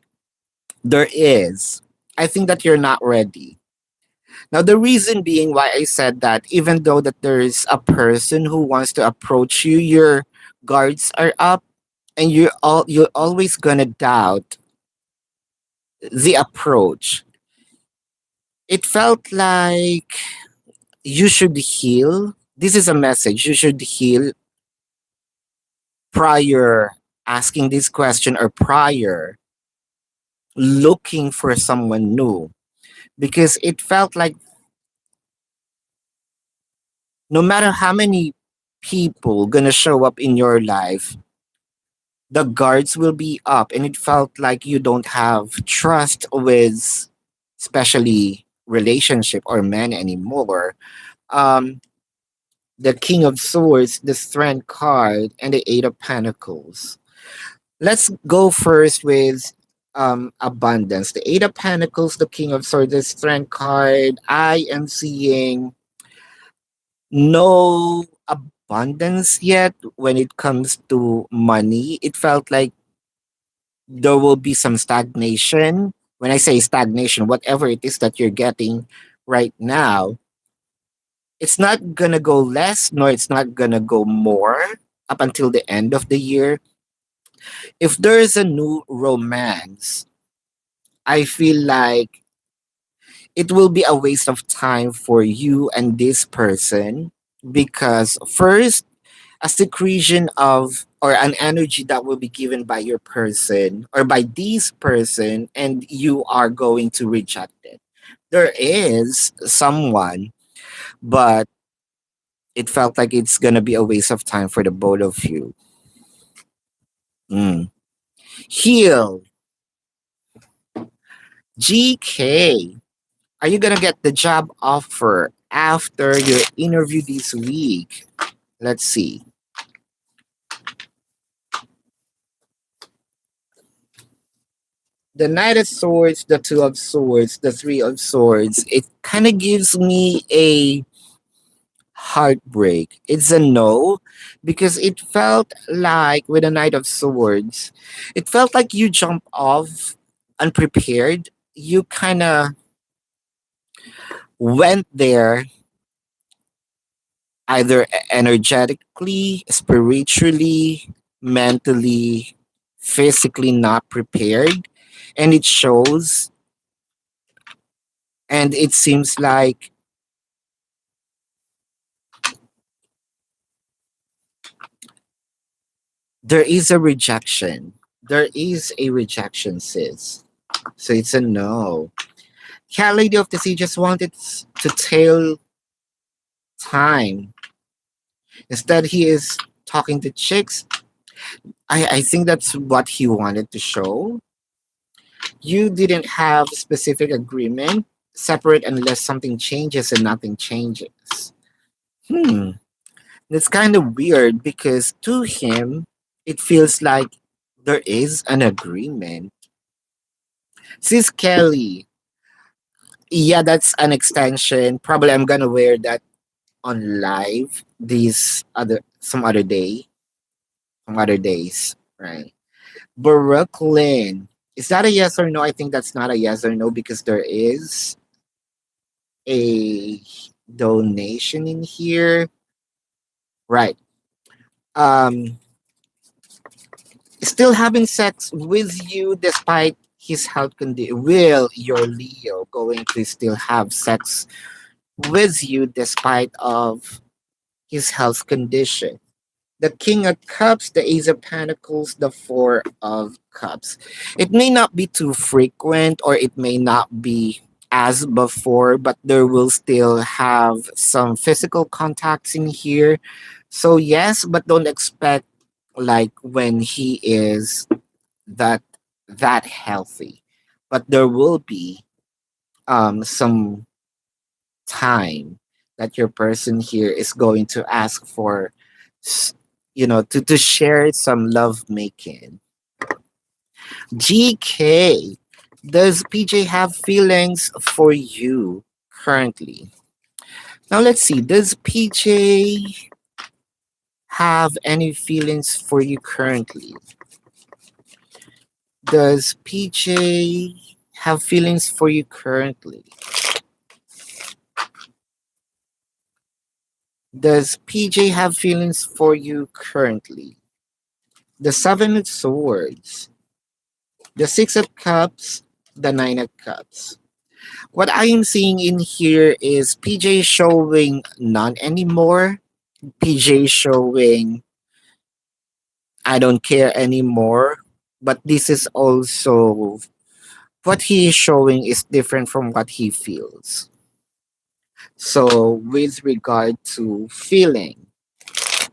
there is, I think that you're not ready. Now the reason being why I said that, even though that there is a person who wants to approach you, your guards are up, and you're always gonna doubt the approach. It felt like you should heal. This is a message. You should heal prior asking this question or prior looking for someone new, because it felt like no matter how many people gonna show up in your life, the guards will be up, and it felt like you don't have trust with especially relationship or men anymore. um the King of Swords, the Strength card, and the Eight of Pentacles. Let's go first with abundance. The Eight of Pentacles, the King of Swords, the Strength card. I am seeing no abundance yet when it comes to money. It felt like there will be some stagnation. When I say stagnation, whatever it is that you're getting right now, it's not gonna go less, nor it's not gonna go more up until the end of the year. If there is a new romance, I feel like it will be a waste of time for you and this person, because first, a secretion of or an energy that will be given by your person or by this person, and you are going to reject it. There is someone, but it felt like it's gonna be a waste of time for the both of you. Mm. Heal. GK. Are you gonna get the job offer after your interview this week? Let's see. The Knight of Swords, the Two of Swords, the Three of Swords. It kind of gives me a heartbreak. It's a no, because it felt like with the Knight of Swords, it felt like you jump off unprepared. You kind of went there either energetically, spiritually, mentally, physically not prepared. And it shows, and it seems like there is a rejection. There is a rejection, sis. So it's a no. Cat Lady of the Sea just wanted to tail time. Instead, he is talking to chicks. I think that's what he wanted to show. You didn't have specific agreement. Separate unless something changes, and nothing changes. Hmm. It's kind of weird, because to him, it feels like there is an agreement. Sis Kelly, yeah, that's an extension. Probably I'm gonna wear that on live these other some other day, some other days, right? Brooklyn. Is that a yes or no? I think that's not a yes or no, because there is. a donation in here. Right. Um, Still having sex with you despite his health condition. Will your Leo going to still have sex with you despite of his health condition? The King of Cups, the Ace of Pentacles, the Four of Cups. It may not be too frequent or it may not be as before, but there will still have some physical contacts in here. So yes, but don't expect like when he is that that healthy. But there will be some time that your person here is going to ask for s- to share some love making. GK, does PJ have feelings for you currently? Now let's see, does PJ have any feelings for you currently? Does PJ have feelings for you currently? Does PJ have feelings for you currently? The Seven of Swords, the Six of Cups, the Nine of Cups. What I am seeing in here is PJ showing none anymore. PJ showing I don't care anymore. But this is also what he is showing is different from what he feels. So, with regard to feeling,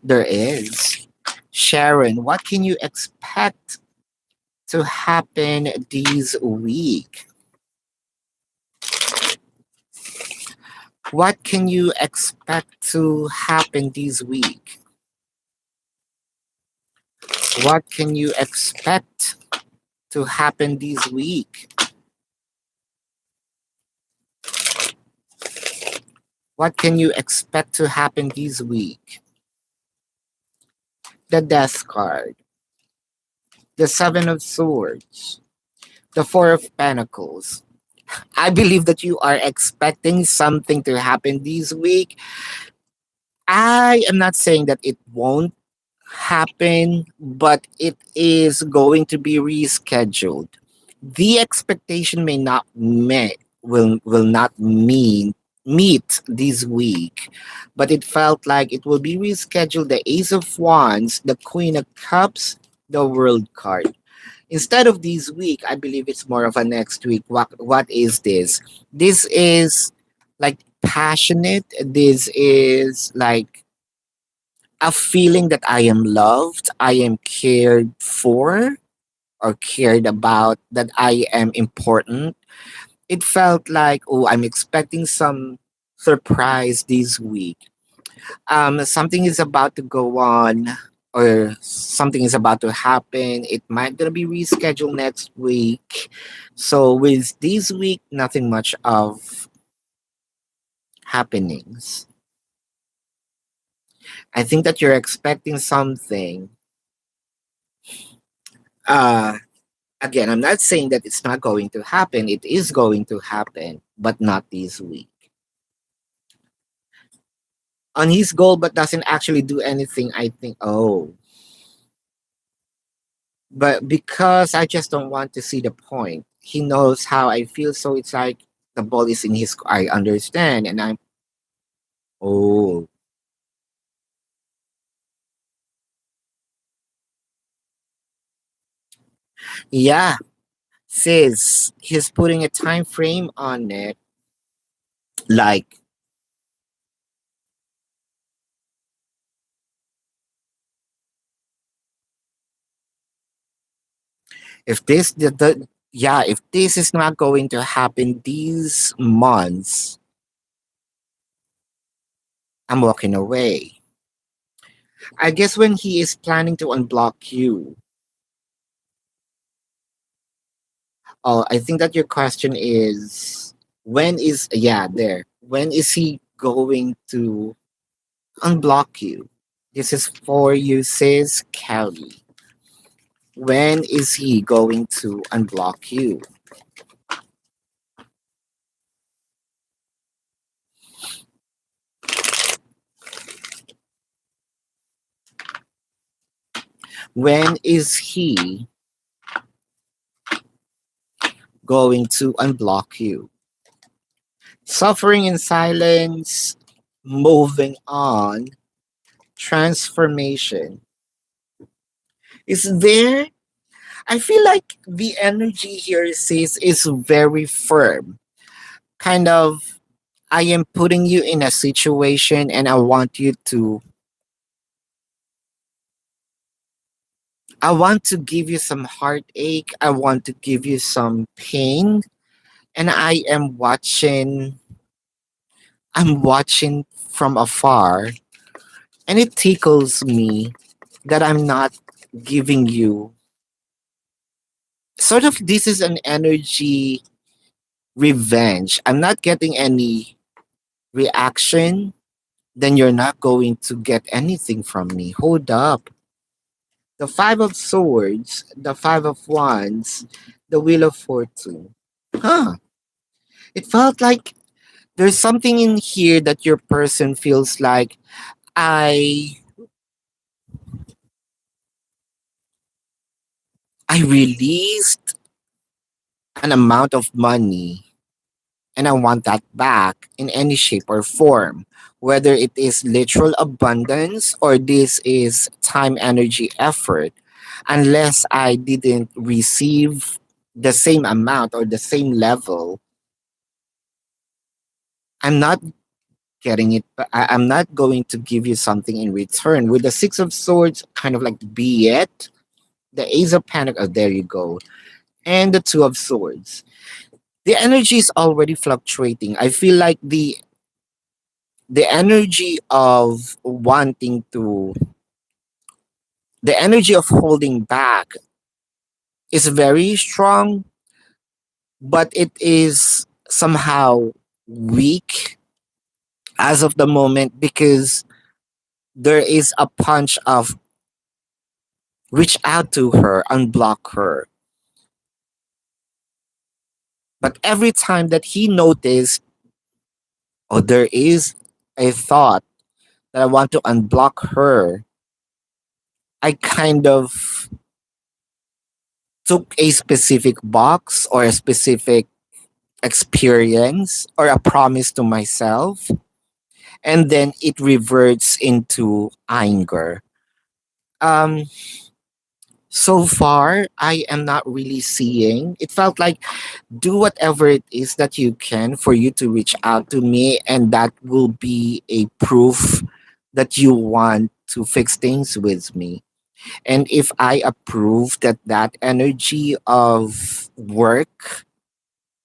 there is Sharon, what can you expect to happen this week? What can you expect to happen this week? What can you expect to happen this week? What can you expect to happen this week? The Death card, the Seven of Swords, the Four of Pentacles. I believe that you are expecting something to happen this week. I am not saying that it won't happen, but it is going to be rescheduled. The expectation may not met will not meet this week, but it felt like it will be rescheduled. The Ace of Wands, the Queen of Cups, the World card. Instead of this week, I believe it's more of a next week. What is this? This is like passionate. This is like a feeling that I am loved, I am cared for or cared about, that I am important. It felt like, oh, I'm expecting some surprise this week. Something is about to go on or something is about to happen. It might gonna be rescheduled next week. So with this week, nothing much of happenings. I think that you're expecting something. Uh Again, I'm not saying that it's not going to happen. It is going to happen, but not this week. On his goal, but doesn't actually do anything, I think, oh. But because I just don't want to see the point, he knows how I feel. So it's like the ball is in his, I understand. And I'm, oh, yeah, sis, he's putting a time frame on it. Like, if this, yeah, if this is not going to happen these months, I'm walking away. I guess when he is planning to unblock you, I think that your question is when is, yeah, there. When is he going to unblock you? This is for you, sis Kelly. When is he going to unblock you? When is he going to unblock you? Suffering in silence, moving on, transformation. Is there? I feel like the energy here says is very firm. Kind of, I am putting you in a situation and I want to give you some heartache. I want to give you some pain. And I'm watching from afar, and it tickles me that I'm not giving you sort of this is an energy revenge. I'm not getting any reaction, then you're not going to get anything from me. Hold up. The Five of Swords, the Five of Wands, the Wheel of Fortune. Huh. It felt like there's something in here that your person feels like I I released an amount of money and I want that back in any shape or form. Whether it is literal abundance or this is time, energy, effort, unless I didn't receive the same amount or the same level, I'm not getting it. I'm not going to give you something in return. With the Six of Swords, kind of like be it. The Ace of Panic, oh, there you go. And the Two of Swords. The energy is already fluctuating. I feel like the energy of wanting to the energy of holding back is very strong, but it is somehow weak as of the moment because there is a punch of reach out to her, unblock her. But every time that he noticed, oh, there is a thought that I want to unblock her, I kind of took a specific box or a specific experience or a promise to myself, and then it reverts into anger. Um, so far, I am not really seeing. It felt like do whatever it is that you can for you to reach out to me, and that will be a proof that you want to fix things with me. And if I approve that energy of work,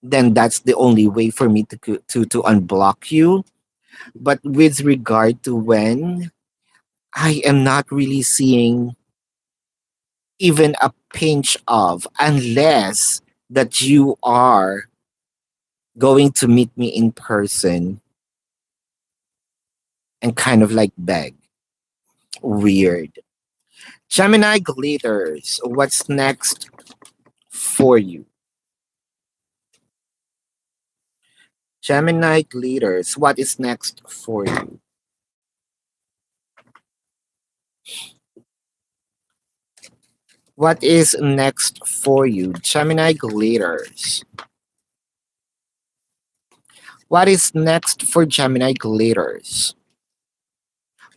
then that's the only way for me to unblock you. But with regard to when, I am not really seeing even a pinch of, unless that you are going to meet me in person and kind of like beg. Weird. Gemini glitters. What's next for you? Gemini glitters. What is next for you? What is next for you? Gemini glitters. What is next for Gemini glitters?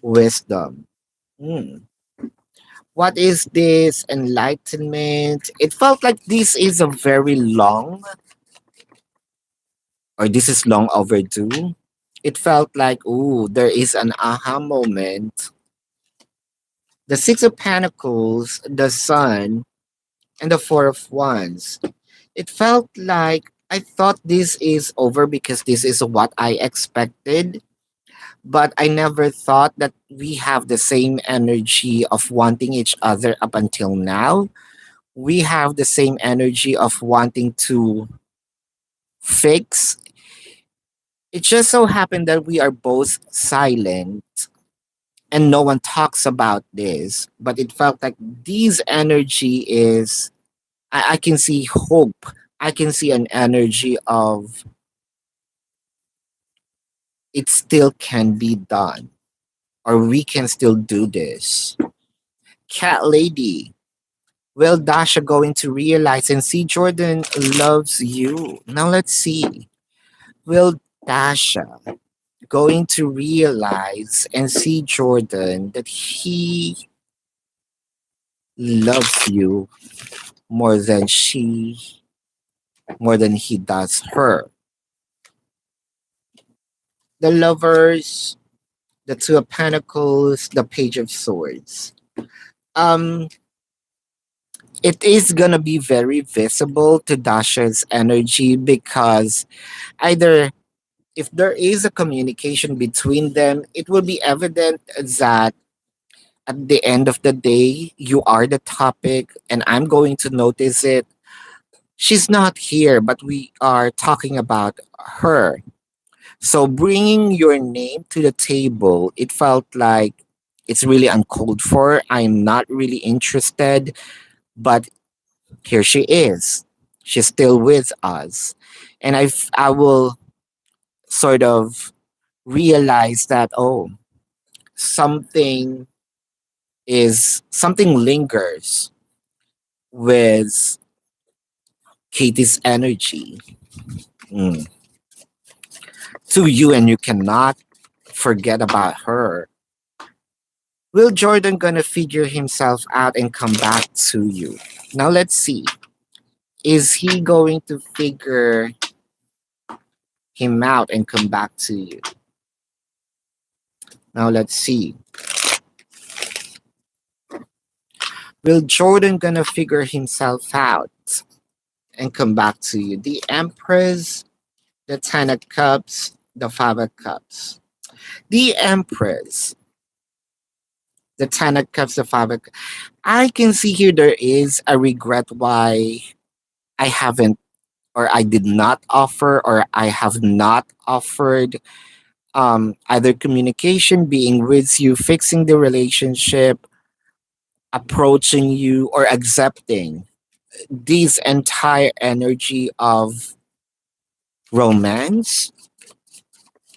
Wisdom. Hmm. What is this enlightenment? It felt like this is a very long, or this is long overdue. It felt like, ooh, there is an aha moment. The Six of Pentacles, the Sun, and the Four of Wands. It felt like I thought this is over because this is what I expected, but I never thought that we have the same energy of wanting each other up until now. We have the same energy of wanting to fix. It just so happened that we are both silent and no one talks about this, but it felt like this energy is, I can see hope. I can see an energy of it still can be done, or we can still do this. Cat Lady. Will Dasha going to realize and see Jordan loves you? Now let's see. Will Dasha going to realize and see Jordan that he loves you more than more than he does her? The Lovers, the Two of Pentacles, the Page of Swords. Um, it is gonna be very visible to Dasha's energy because either if there is a communication between them, it will be evident that at the end of the day, you are the topic, and I'm going to notice it. She's not here, but we are talking about her. So bringing your name to the table, it felt like it's really uncalled for. I'm not really interested, but here she is. She's still with us. And I will sort of realize that, oh, something something lingers with Katie's energy mm, to you, and you cannot forget about her. Will Jordan gonna figure himself out and come back to you? Now let's see. Is he going to figure him out and come back to you? Now let's see. Will Jordan gonna figure himself out and come back to you? The Empress, the Ten of Cups, the Five of Cups. The Empress, the Ten of Cups, the Five of Cups. I can see here there is a regret why I haven't or I did not offer or I have not offered either communication, being with you, fixing the relationship, approaching you, or accepting this entire energy of romance,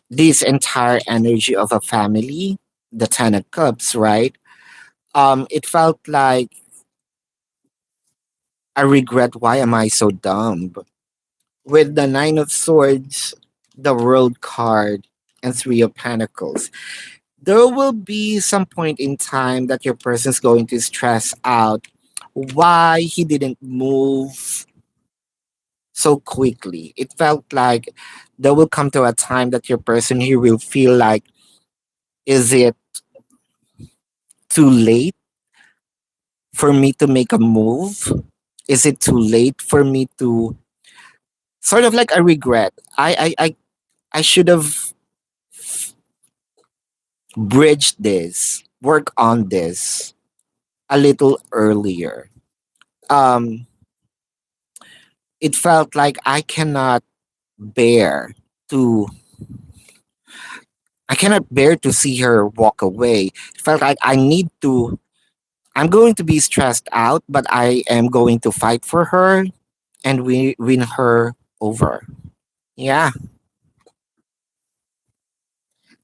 this entire energy of a family, the Ten of Cups, right? It felt like I regret why am I so dumb? With the Nine of Swords, the World card, and Three of Pentacles. There will be some point in time that your person's going to stress out why he didn't move so quickly. It felt like there will come to a time that your person here will feel like, is it too late for me to make a move? Is it too late for me to sort of like a regret? I should have bridged this, work on this a little earlier. Um, it felt like bear to I cannot bear to see her walk away. It felt like I'm going to be stressed out, but I am going to fight for her and we win her over. Yeah.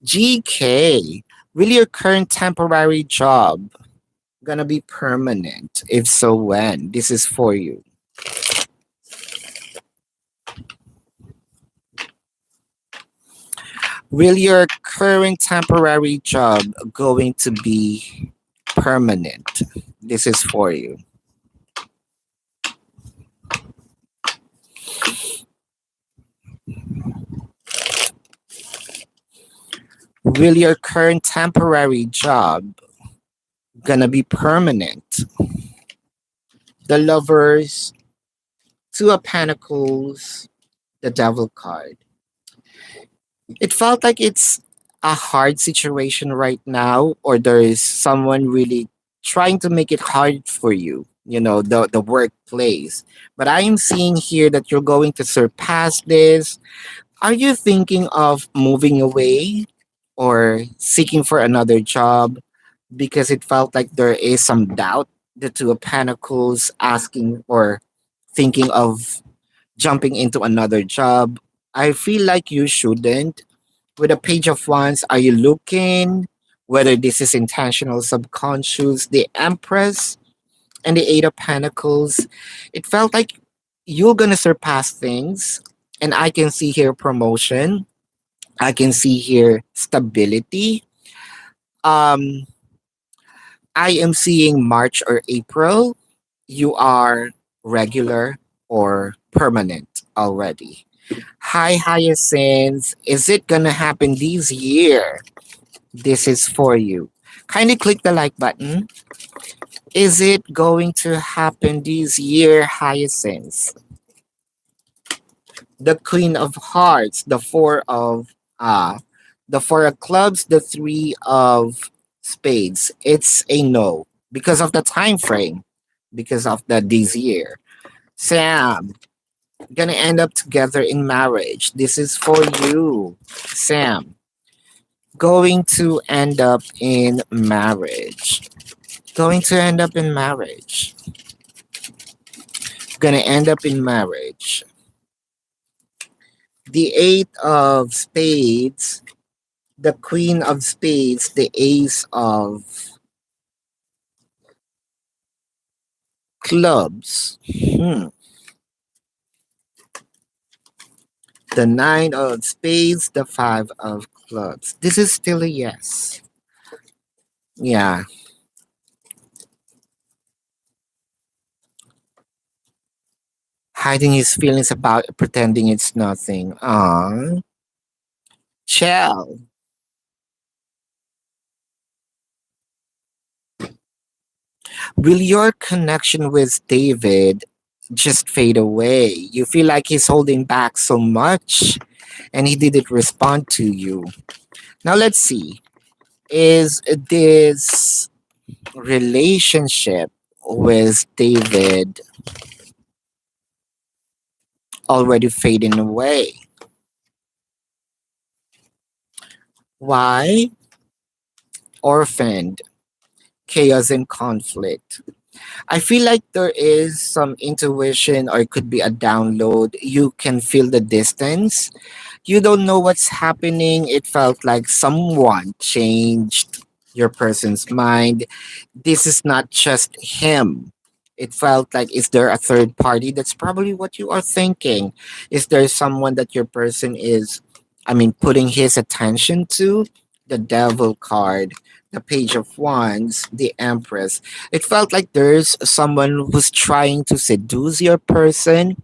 GK. Will your current temporary job gonna be permanent? If so, when? This is for you. Will your current temporary job going to be permanent? This is for you. Will your current temporary job gonna be permanent? The Lovers, Two of Pentacles, the Devil card. It felt like it's a hard situation right now, or there is someone really trying to make it hard for you, the workplace. But I am seeing here that you're going to surpass this. Are you thinking of moving away or seeking for another job? Because it felt like there is some doubt. The Two of Pentacles asking or thinking of jumping into another job. I feel like you shouldn't. With a Page of Wands, are you looking? whether this is intentional, subconscious, the Empress and the Eight of Pentacles. It felt like you're gonna surpass things, and I can see here promotion. I can see here stability. Um, I am seeing March or April. You are regular or permanent already. Hi, Hyacinth. Is it gonna happen this year? This is for you. Kindly click the like button. Is it going to happen this year, Hyacinth? The Queen of Hearts, the Four of Clubs, the Three of Spades. It's a no because of the time frame, because of the this year. Sam, gonna end up together in marriage. This is for you, Sam. Going to end up in marriage. Going to end up in marriage. Gonna end up in marriage. The Eight of Spades, the Queen of Spades, the Ace of Clubs. The Nine of Spades, the Five of Clubs. This is still a yes. Yeah. Hiding his feelings about pretending it's nothing. Chill. Will your connection with David just fade away? You feel like he's holding back so much and he didn't respond to you. Now let's see. Is this relationship with David already fading away? Why? Orphaned, chaos and conflict. I feel like there is some intuition or it could be a download. You can feel the distance. You don't know what's happening. It felt like someone changed your person's mind. This is not just him. It felt like, is there a third party? That's probably what you are thinking. Is there someone that your person is, putting his attention to? The devil card, the page of wands, the empress. It felt like there's someone who's trying to seduce your person.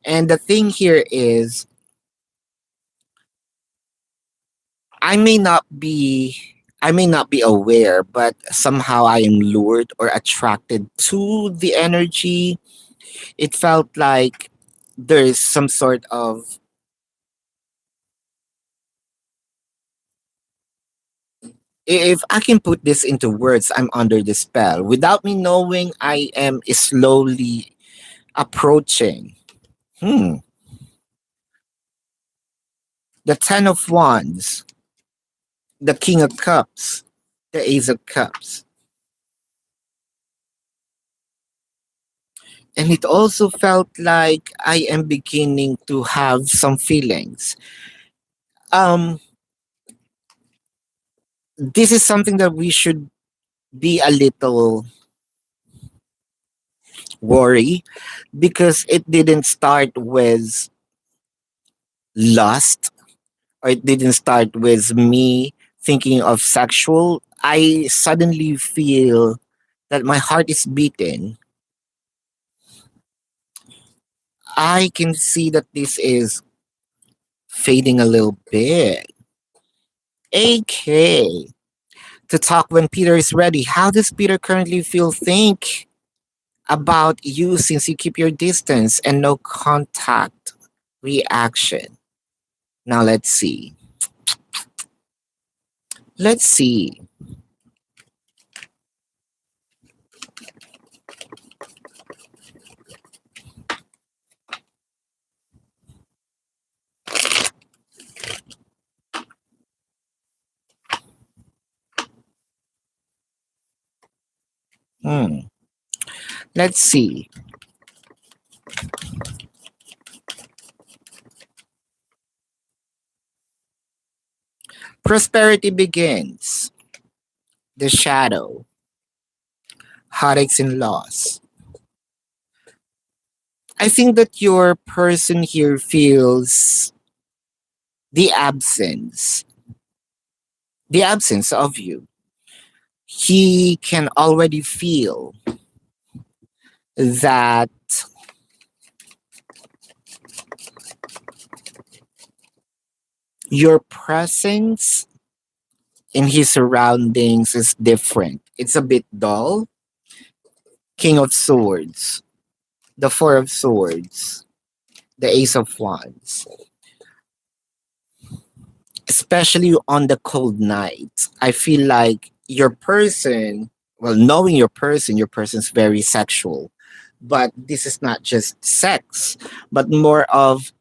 And the thing here is, I may not be I may not be aware, but somehow I am lured or attracted to the energy. It felt like there's some sort of, if I can put this into words, I'm under the spell. Without me knowing, I am slowly approaching. Hmm. The Ten of Wands, the King of Cups, the Ace of Cups. And it also felt like I am beginning to have some feelings. Um, this is something that we should be a little worry because it didn't start with lust or it didn't start with me thinking of sexual. I suddenly feel that my heart is beating. I can see that this is fading a little bit. AK. To talk when Peter is ready. How does Peter currently think about you since you keep your distance and no contact reaction? Now let's see. Let's see. Hmm. Let's see. Prosperity begins. the shadow, heartaches and loss. I think that your person here feels the absence, the absence of you. He can already feel that your presence in his surroundings is different. It's a bit dull. King of Swords, the Four of Swords, the Ace of Wands. Especially on the cold nights, I feel like your person, well, knowing your person's very sexual. But this is not just sex, but more of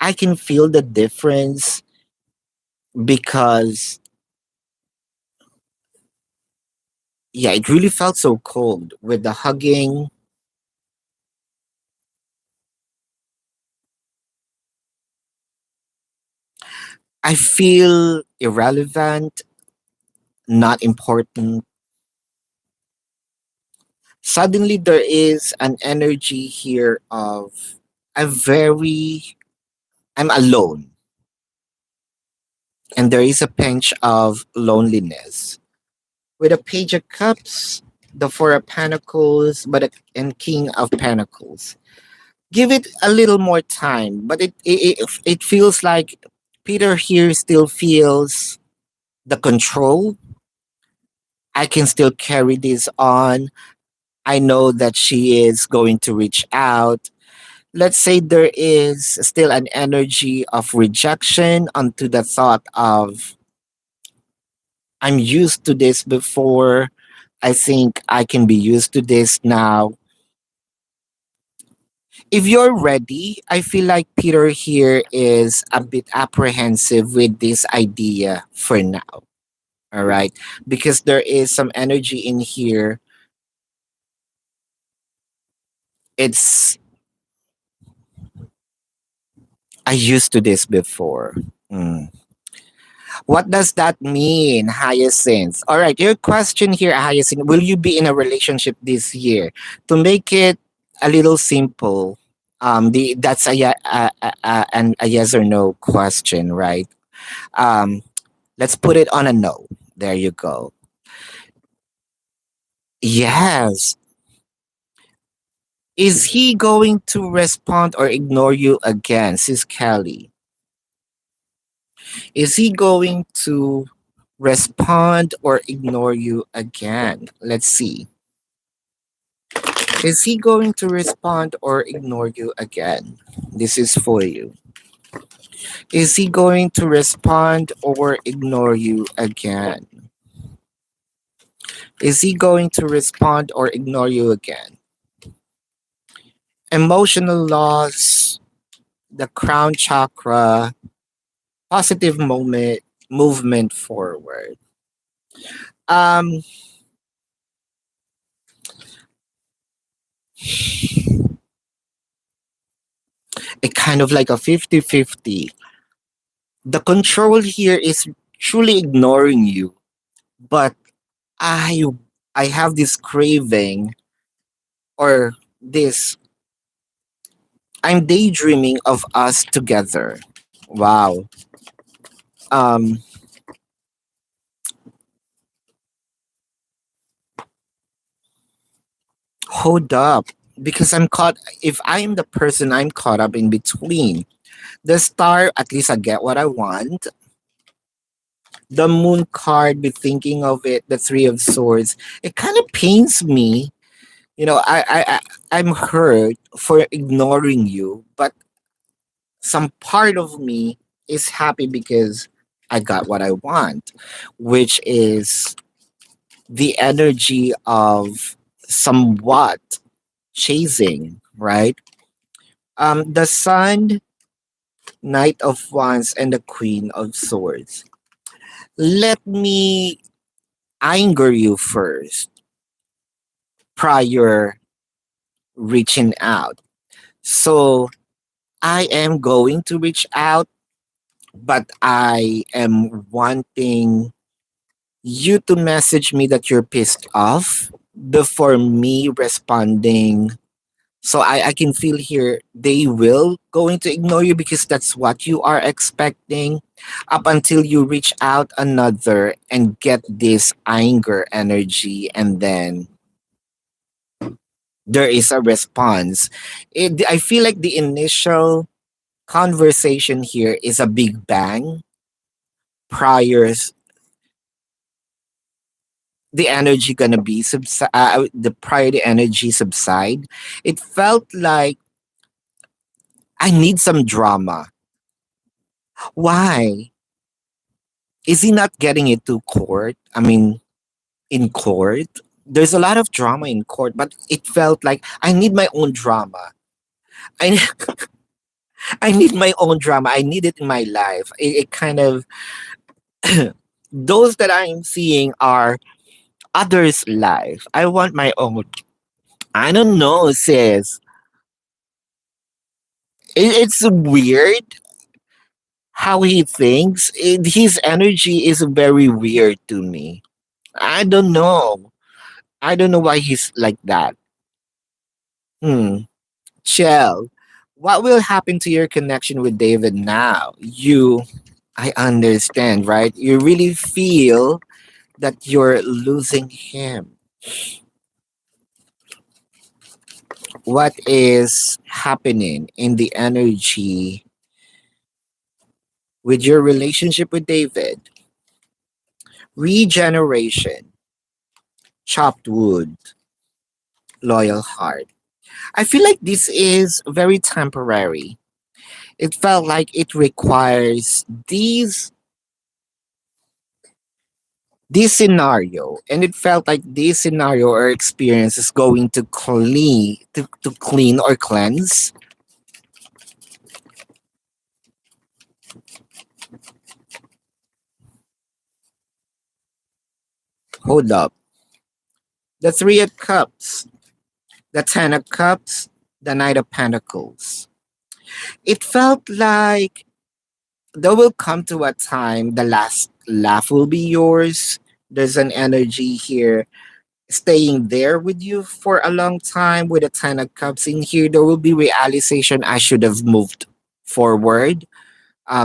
I can feel the difference because, yeah, it really felt so cold with the hugging. I feel irrelevant, not important. Suddenly, there is an energy here of a very, I'm alone, and there is a pinch of loneliness. With a Page of Cups, the Four of Pentacles, and King of Pentacles. Give it a little more time, but it feels like Peter here still feels the control. I can still carry this on. I know that she is going to reach out. Let's say there is still an energy of rejection onto the thought of I'm used to this before. I think I can be used to this now. If you're ready, I feel like Peter here is a bit apprehensive with this idea for now. All right. Because there is some energy in here. It's, I used to this before. Mm. What does that mean, Hyacinth? All right, your question here, Hyacinth, will you be in a relationship this year? To make it a little simple, that's a yes or no question, right? Um, let's put it on a no. There you go. Yes. Is he going to respond or ignore you again, Sis Kelly? Is he going to respond or ignore you again? Let's see. Is he going to respond or ignore you again? This is for you. Is he going to respond or ignore you again? Is he going to respond or ignore you again? Emotional loss, the crown chakra, positive movement forward. Um, it kind of like a 50-50. The control here is truly ignoring you, but I I have this craving or this I'm daydreaming of us together. Wow. Um hold up because I'm caught if I'm the person I'm caught up in between. The star, at least I get what I want. The moon card, be thinking of it, the three of swords. It kind of pains me. You know, I'm hurt for ignoring you, but some part of me is happy because I got what I want, which is the energy of somewhat chasing, right? The Sun, Knight of Wands, and the Queen of Swords. Let me anger you first prior reaching out. So I am going to reach out, but I am wanting you to message me that you're pissed off before me responding. So I can feel here they will going to ignore you because that's what you are expecting up until you reach out another and get this anger energy, and then there is a response. I feel like the initial conversation here is a big bang prior the energy gonna be the prior the energy subside. It felt like I need some drama. Why is he not getting it to court? I mean, in court there's a lot of drama in court, but it felt like I need my own drama. I I need my own drama. I need it in my life. It kind of those that I'm seeing are others' life. I want my own. I don't know, sis. It's weird how he thinks. His energy is very weird to me. I don't know. I don't know why he's like that. Hmm. Chell, what will happen to your connection with David now? I understand, right? You really feel that you're losing him. What is happening in the energy with your relationship with David? Regeneration, chopped wood, loyal heart. I feel like this is very temporary. It felt like it requires this scenario, and it felt like this scenario or experience is going to clean or cleanse. Hold up. The Three of Cups, the Ten of Cups, the Knight of Pentacles. It felt like there will come to a time the last laugh will be yours. There's an energy here staying there with you for a long time with a Ten of Cups in here. There will be realization I should have moved forward.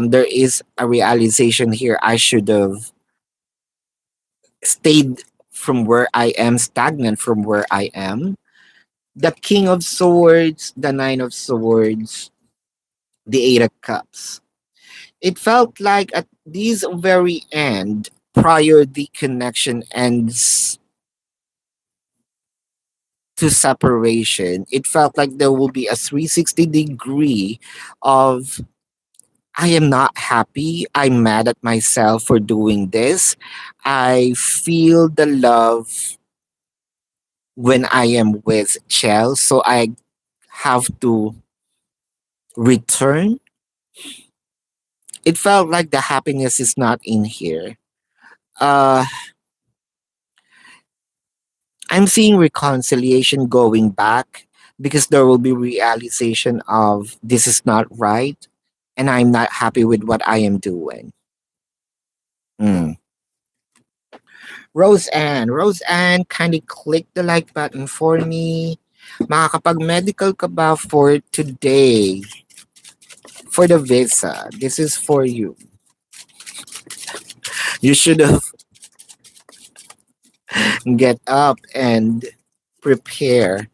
There is a realization here I should have stayed from where I am, stagnant from where I am. The King of Swords, the Nine of Swords, the Eight of Cups. It felt like at this very end, prior the connection ends to separation, it felt like there will be a 360 degree of I am not happy. I'm mad at myself for doing this. I feel the love when I am with Chell, so I have to return. It felt like the happiness is not in here. Uh, I'm seeing reconciliation going back because there will be realization of this is not right and I'm not happy with what I am doing. Mm. Rose Ann, kindly click the like button for me. Makakapag-medical ka ba for today? For the visa, this is for you. You should have get up and prepare.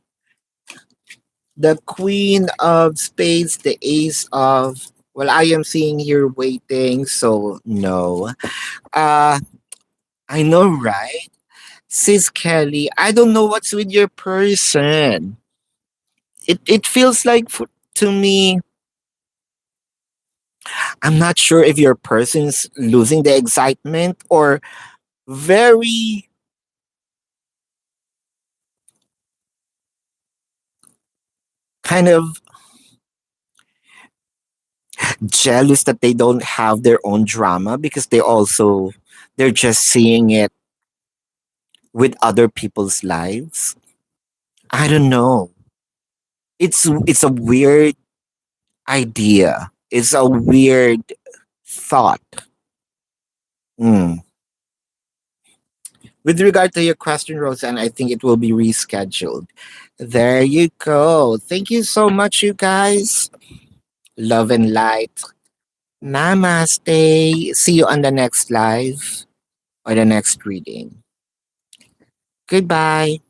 The Queen of Spades, the Ace of. Well, I am seeing here waiting, so no. Uh, I know, right? Sis Kelly, I don't know what's with your person. It feels like to me, I'm not sure if your person's losing the excitement or very kind of jealous that they don't have their own drama because they're just seeing it with other people's lives. I don't know. It's a weird idea. It's a weird thought. Mm. With regard to your question, Roseanne, I think it will be rescheduled. There you go. Thank you so much, you guys. Love and light. Namaste. See you on the next live or the next reading. Goodbye.